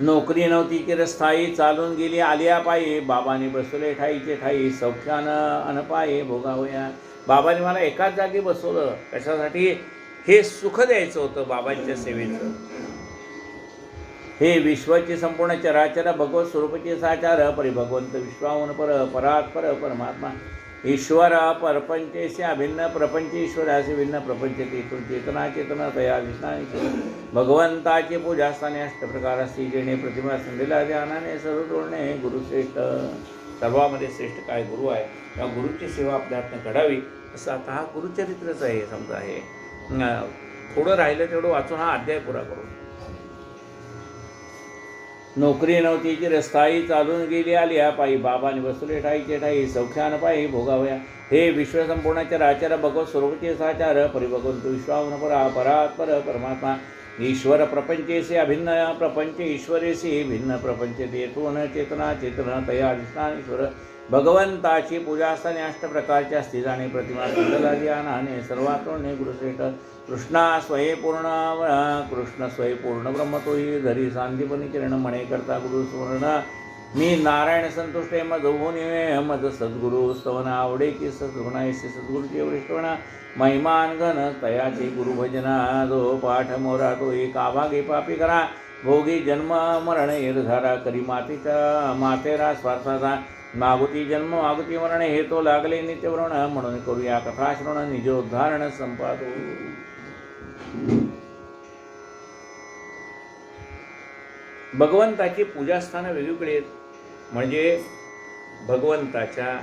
नोकरी नव्हती चिरस्थायी चालून गेली आलिया पायी, बाबाने बसवले ठाईचे ठाई सौख्यान अनपाये भोगावया. बाबाने मला एकाच जागी बसवलं. कशासाठी? हे सुख द्यायचं होतं बाबांच्या सेवेचं. हे विश्वाची संपूर्ण चराचर भगवत स्वरूपाचे साचार, परिभगवंत विश्वाहून परात्पर परमात्मा ईश्वर परपंचेशी अभिन्न प्रपंच ईश्वराशी भिन्न प्रपंच तेथून चेतना चेतना तया विष्णा भगवंताची पूजा स्थाने अष्टप्रकार असते जेणे प्रतिमा संधीला ध्यानाने सर्व तोडणे गुरुश्रेष्ठ. सर्वामध्ये श्रेष्ठ काय गुरु आहे. त्या गुरुची सेवा आपल्या हातनं घडावी असं आता हा गुरुचरित्रच आहे. समजा हे थोडं राहिलं तेवढं वाचून हा अध्याय पुरा करू. नोकरी नव्हती चिरस्थायी चालून गेली आलिया पायी, बाबाने बसवले ठाईचे ठाई सौख्यान पायी भोगावया. हे विश्वसंपूर्ण चराचर भगवत स्वरूपचे साचार, परिभगवंत विश्वाहून परात्पर परमात्मा ईश्वर प्रपंचेसे अभिन्न प्रपंच ईश्वरेशी भिन्न प्रपंच तेथून चेतना चेतना तया ईश्वर भगवंताची पूजा असताना अष्टप्रकारच्या असती जाणे प्रतिमा सुंदला ध्यानाने सर्वातोने गुरुश्रेष्ठ. कृष्ण स्वयंपूर्ण ब्रह्मतोही धरी सांदीपनी किरण म्हणे करता गुरु सुवर्ण. मी नारायण संतुष्टे मज होणे मज सद्गुरु स्तवन आवडे की सद्गुणायसे सद्गुरूचे वरिष्ठवणा महिमान घन तयाचे गुरुभजना. जो पाठ मोरा तो एक आभागे पापी करा, भोगी जन्म मरण एरधारा करी मातेरा स्वार्थाचा मागुती जन्म मागुती मरण हे तो लागले नित्यव्रण. म्हणून करूया कथा श्रवण निजोद्धारण संपादो. भगवंताची पूजास्थानं वेगवेगळी आहेत. म्हणजे भगवंताच्या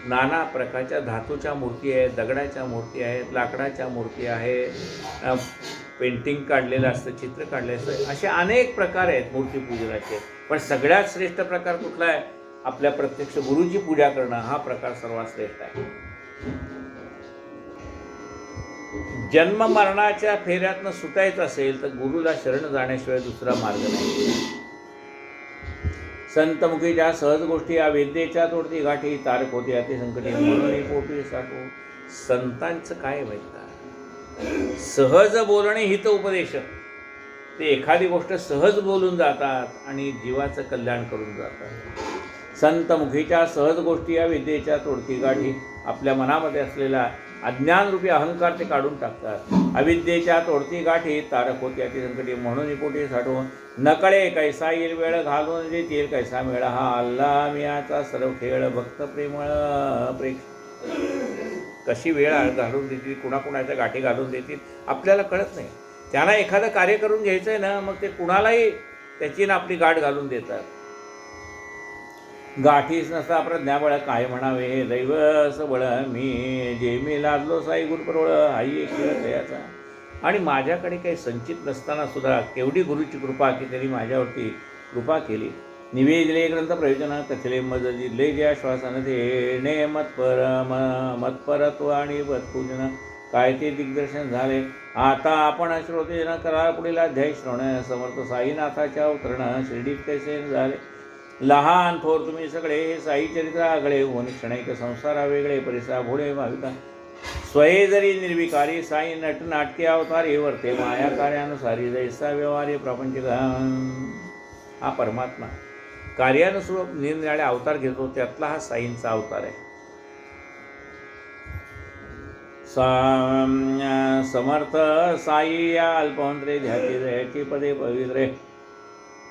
नाना प्रकारच्या धातूच्या मूर्ती आहेत, दगडाच्या मूर्ती आहेत, लाकडाच्या मूर्ती आहेत, पेंटिंग काढलेलं असतं, चित्र काढलेलं असतं, असे अनेक प्रकार आहेत मूर्तीपूजनाचे. पण सगळ्यात श्रेष्ठ प्रकार कुठला आहे? आपल्या प्रत्यक्ष गुरुची पूजा करणं हा प्रकार सर्वात श्रेष्ठ आहे. जन्म मरणाच्या फेऱ्यातनं सुटायचं असेल तर गुरुला शरण जाण्याशिवाय दुसरा मार्ग नाही. संतमुखीच्या सहज गोष्टी या विद्येच्या तोडती गाठी, तारक होती अति संकटी म्हणून पोटी साठू. संतांचं काय माहिती का? सहज बोलणे हित उपदेश. ते एखादी गोष्ट सहज बोलून जातात आणि जीवाचं कल्याण करून जातात. संतमुखीच्या सहज गोष्टी या विद्येच्या तोडती गाठी, आपल्या मनामध्ये असलेला अज्ञानरूपी अहंकार ते काढून टाकतात. अविद्येच्या तोडती गाठी तारक होती अति संकटी म्हणून पोटी साठवून. नकळे कैसा येईल वेळ घालून देतील कैसा मेळ हा अल्ला मियाचा सर्व खेळ भक्त प्रेमळ कशी वेळ घालून देतील, कुणाकुणाच्या गाठी घालून देतील आपल्याला कळत नाही. त्यांना एखादं कार्य करून घ्यायचं आहे ना, मग ते कुणालाही त्याची ना आपली गाठ घालून देतात. गाठीच नसता प्रज्ञाबळ काय म्हणावे दैव सबळ मी लादलो साई गुरुप्रवळ आई खेळ तयाचा. आणि माझ्याकडे काही संचित नसताना सुद्धा केवढी गुरुची कृपा की त्यांनी माझ्यावरती कृपा केली. निवेदले ग्रंथ प्रयोजन कथले मज जिल्हे ज्या श्वासन देणे मतपरत्व आणि वत्पूजन काय ते दिग्दर्शन झाले. आता आपण श्रोतेजन करा पुढील अध्याय श्रवण. समर्थ साईनाथाच्या अवतरण शिर्डीत कैसे झाले. लहान थोर तुम्ही सगळे साई चरित्र आगळे होऊन क्षणैक संसारा वेगळे परिसा भोळे भाविका. स्वये जरी निर्विकारी साई नट नाटके अवतारे वर्ते माया कार्यानुसारी जैसा व्यवहारे प्रपंच. हा परमात्मा कार्यानुसार निरनिराळे अवतार घेतो, त्यातला हा साईंचा अवतार आहे. समर्थ साई या अल्पवंत्रे ध्याती दयाची पदे पवित्रे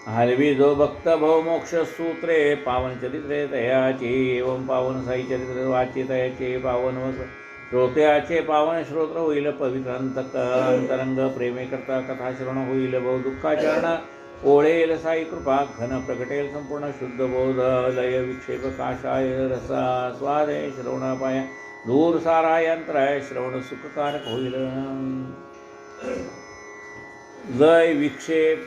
हलवी जो भक्त भव मोक्ष सूत्रे पावन चरित्रे तयाची एवं पावन साई चरित्र वाची तयाचे पावन व श्रोत्याचे पावन श्रोत्र होईल पवित्र अंतरंग प्रेमे करता कथा श्रवण होईल बहु दुःखाचरण ओळेल साई कृपा घन प्रगटेल संपूर्ण शुद्ध बोध लय विक्षेप काशाय रसा स्वादय श्रवणापाय दूर सारा यंत्राय श्रवण सुखकारक होईल. लय विक्षेप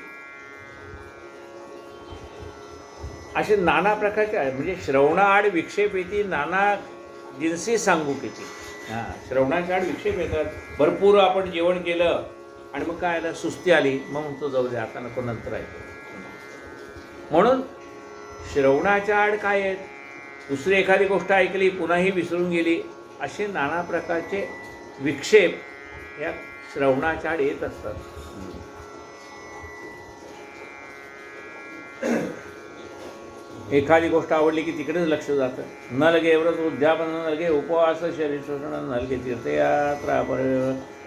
असे नाना प्रकारचे आहे. म्हणजे श्रवणाआड विक्षेप येते, नाना जिन्सी सांगू किती. हां, श्रवणाच्या आड विक्षेप येतात. भरपूर आपण जेवण केलं आणि मग काय आलं, सुस्ती आली, मग म्हणतो जाऊ दे आता नको, नंतर ऐकू. म्हणून श्रवणाच्या आड काय आहेत, दुसरी एखादी गोष्ट ऐकली पुन्हाही विसरून गेली, असे नाना प्रकारचे विक्षेप या श्रवणाच्या आड येत असतात. एखादी गोष्ट आवडली की तिकडेच लक्ष जातं. न लगे व्रत उद्यापन, न लगे उपवास, शरीर शोषण, न लगे तीर्थयात्रा,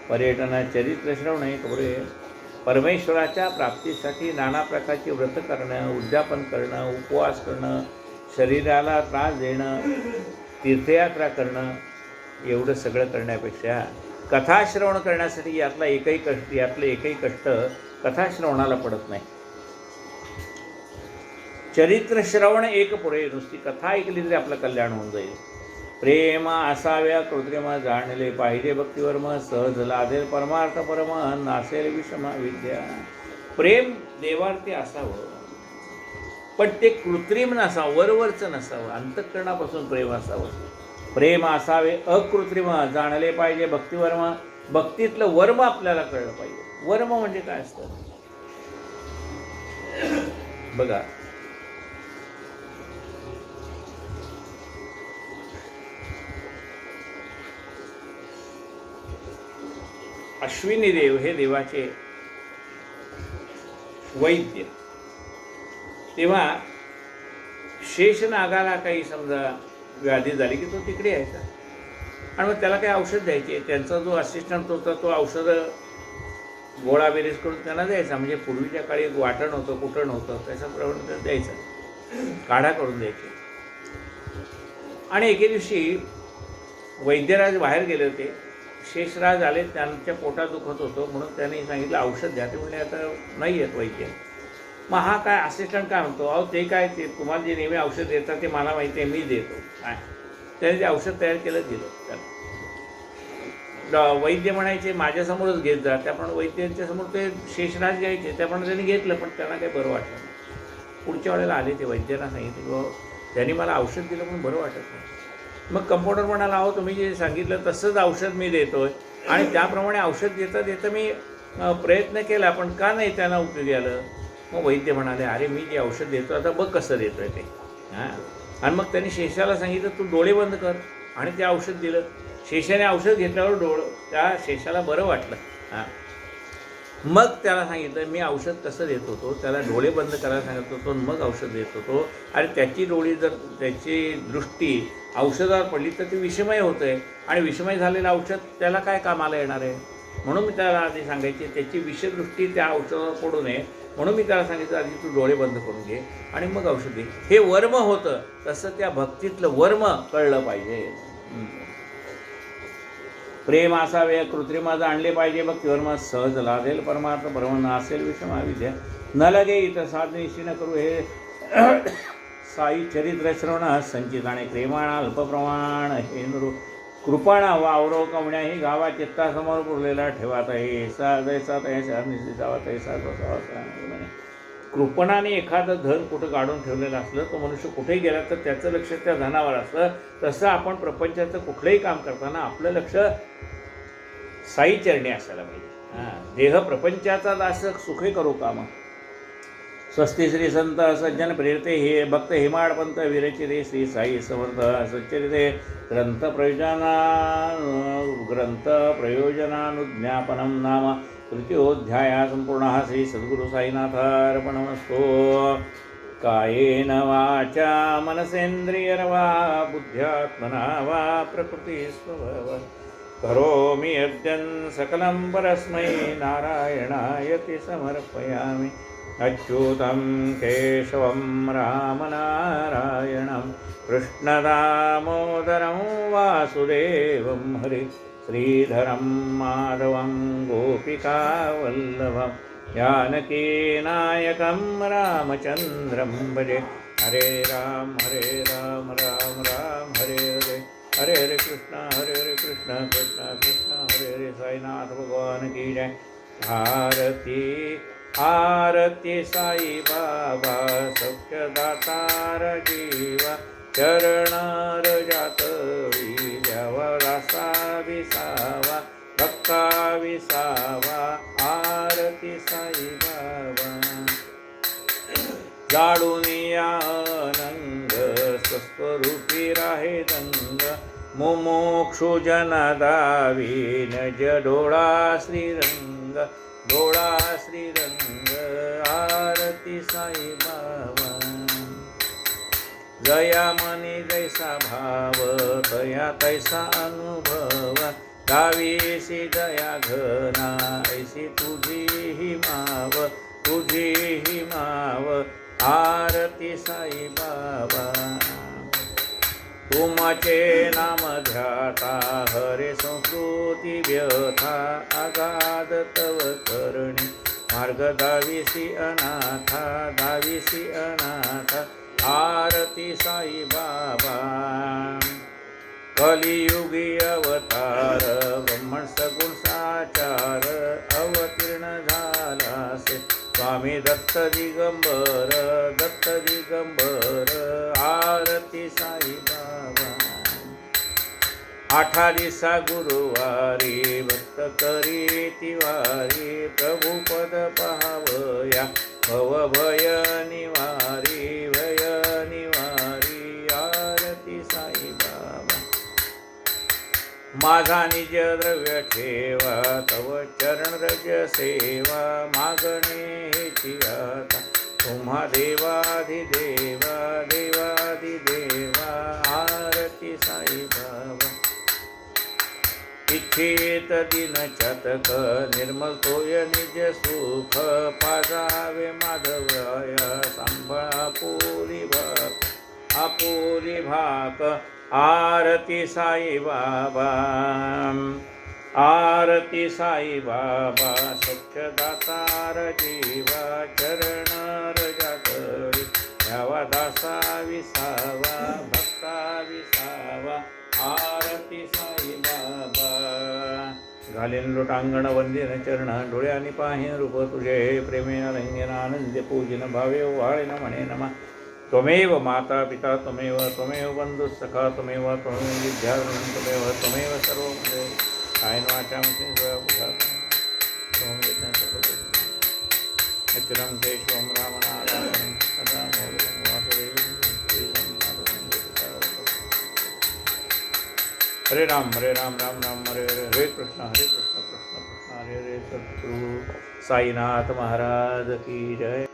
पर्यटन, चरित्र श्रवण हे कबरे. परमेश्वराच्या प्राप्तीसाठी नाना प्रकारची व्रत करणं, उद्यापन करणं, उपवास करणं, शरीराला त्रास देणं, तीर्थयात्रा करणं, एवढं सगळं करण्यापेक्षा कथाश्रवण करण्यासाठी यातलं एकही कष्ट कथाश्रवणाला पडत नाही. चरित्र श्रवण एक पुरे, नुसती कथा ऐकली तरी आपलं कल्याण होऊन जाईल. प्रेम असाव्या कृत्रिम, जाणले पाहिजे भक्तिवर्म, सहज लादेल परमार्थ परम, नासेल विषमा विद्या. प्रेम देवार्थी असावं, पण ते कृत्रिम नसावं, वरवरचं नसावं, अंतःकरणापासून प्रेम असावं. प्रेम असावे अकृत्रिम, जाणले पाहिजे भक्तिवर्म, भक्तीतलं वर्म आपल्याला कळलं पाहिजे. वर्म म्हणजे काय असतं बघा. अश्विनी देव हे देवाचे वैद्य. तेव्हा शेषनागाला काही समजा व्याधी झाली की तो तिकडे यायचा आणि मग त्याला काही औषध द्यायचे. त्यांचा जो असिस्टंट होता तो औषधं गोळा बेरीज करून त्यांना द्यायचा. म्हणजे पूर्वीच्या काळी वाटण होतं, कुटण होतं, त्याच्याप्रमाणे द्यायचं, काढा करून द्यायचे. आणि एके दिवशी वैद्यराज बाहेर गेले होते. शेषराज आले, त्यांच्या पोटात दुखत होतं म्हणून त्यांनी सांगितलं औषध द्या. ते म्हणले आता नाही आहेत वैद्य. मग हा काय असिस्टंट काय म्हणतो, अहो ते काय, ते तुम्हाला जे नेहमी औषध देतात ते मला माहिती आहे, मी देतो. काय त्याने ते औषध तयार केलं, दिलं त्याला. वैद्य म्हणायचे माझ्यासमोरच घेत जा. त्याप्रमाणे वैद्यांच्या समोर ते शेषराज घ्यायचे, त्याप्रमाणे त्यांनी घेतलं, पण त्यांना काही बरं वाटलं नाही. पुढच्या वेळेला आले ते वैद्यांना सांगितलं, त्यांनी मला औषध दिलं पण बरं वाटत नाही. मग कंपाऊंडर म्हणाला, अहो तुम्ही जे सांगितलं तसंच औषध मी देतो आहे आणि त्याप्रमाणे औषध देता देता मी प्रयत्न केला, पण का नाही त्यांना उपयोगी आलं. मग वैद्य म्हणाले, अरे मी जे औषध देतो आता बघ कसं देतो आहे ते. हां, आणि मग त्यांनी शेषाला सांगितलं तू डोळे बंद कर, आणि ते औषध दिलं. शेषाने औषध घेतल्यावर त्या शेषाला बरं वाटलं. हां, मग त्याला सांगितलं मी औषध कसं देत होतो, त्याला डोळे बंद करायला सांगत होतो, मग औषध देत होतो. आणि त्याची डोळी जर त्याची दृष्टी औषधावर पडली तर ते विषमय होतं आहे, आणि विषमय झालेलं औषध त्याला काय कामाला येणार आहे. म्हणून मी त्याला आधी सांगायचे त्याची विषदृष्टी त्या औषधावर पडू नये, म्हणून मी त्याला सांगितलं आधी तू डोळे बंद करून घे आणि मग औषध दे. हे वर्म होतं, तसं त्या भक्तीतलं वर्म कळलं पाहिजे. प्रेम असावे कृत्रिम, जाणले पाहिजे भक्तिवर्म, सहज लादेल परमार्थ परम, नासेल विषमा विद्या. न लगे इथं साधनेशी न करू हे साई चरित्र श्रवण, संचित आणि प्रेमाण अल्पप्रमाण हे नृ कृपण वावरो कवण्या ही गावा चित्तासमोर पुरलेला ठेवात आहे. सा जैसा तैसा निश्चितावा तैसा बसावा. कृपणाने एखादं धन कुठं काढून ठेवलेलं असलं, तो मनुष्य कुठेही गेला तर त्याचं लक्ष त्या धनावर असतं. तसं आपण प्रपंचाचं कुठलंही काम करताना आपलं लक्ष साई चरणी असायला पाहिजे. हां, देह प्रपंचाचा दास सुखे करू काम. स्वस्ती श्री संत सज्जन प्रेरते हे भक्त हेमाडपंत विरचिते श्री साई समर्थ सच्चरिते ग्रंथ प्रयोजनानुज्ञापनम नाम तृतीयोध्याय संपूर्ण श्री सद्गुरु साईनाथार्पणमस्तु. कायेन वाचा मनसेन्द्रियर्वा बुद्ध्यात्मना वा प्रकृती स्वभाव करोमि यद्यं सकलं परस्मै नारायणायति समर्पयामि। अच्युतं केशवं रामनारायणं कृष्णदामोदरं वासुदेवं हरि श्रीधरं माधवं गोपिकावल्लभं जानकीनायकं रामचन्द्रं भजे। हरे राम राम राम हरे हरे, हरे हरे कृष्ण कृष्ण कृष्ण हरे हरे। साईनाथ भगवान की जय। आरती आरती साई बाबा सौख्यदातार जीवा चरणार जातवी द्यावा रासा विसावा भक्ता विसावा। आरती साई बाबा जाडूनी आनंद स्वस्वरूपी राहे दंग मुमुक्षु जन दावी नज डोळा श्रीरंग डोळा श्रीरंग। आरती साई बाबा जया मनी जैसा भाव तया तैसा अनुभव गावीसी दया घना ऐसी तुझी ही माव तुझी ही माव। आरती साई बाबा तुमचे नाम ध्याता हरे संस्कृती व्यथा आगाध तव करणी मार्ग दाविसी अनाथा दाविसी अनाथा। आरती साई बाबा कलियुगी अवतार ब्रह्मण सगुण साचार अवतीर्ण झालासे स्वामी दत्त दिगंबर दत्त दिगंबर। आरती साई बाबा आठा दिसा गुरुवारी भक्त करी तिवारी प्रभू पद पाहावया भव भय निवारी भय निवारी। आरती साई बाबा माझा निज द्रव्य ठेवा तव चरण रज सेवा मागणे आता तुम्हा देवाधिदेवा देवाधिदेवा। आरती साई बाबा इच्छित दिन चतक निर्मल तोय निज सुख पाजावे माधवय सांभाळा आपुरी भाक। आरती साई बाबा आरती साई बाबा सौख्यदातार जीवा चरणार जातवी द्यावा दासा विसावा भक्ता विसावा। आरती साई बाबा घालीन लोटांगण वंदिन चरण डोळ्यानी पाहि रूप तुझे प्रेमे अलंघ्यन आनंद पूजन भावे वाळेन म्हणे नमा। त्वमेव माता पिता त्वमेव त्वमेव बंधु सखा त्वमेव त्वमेव विद्या त्वमेव त्वमेव सर्व कायन वाचा अच्युतं केशवं रामनारायणं सदा मोदकं वासुदेवं श्रीधरं माधवं हरे राम राम राम हरे हरे, हरे कृष्ण कृष्ण कृष्ण हरे हरे। सद्गुरु साईनाथ महाराज की जय।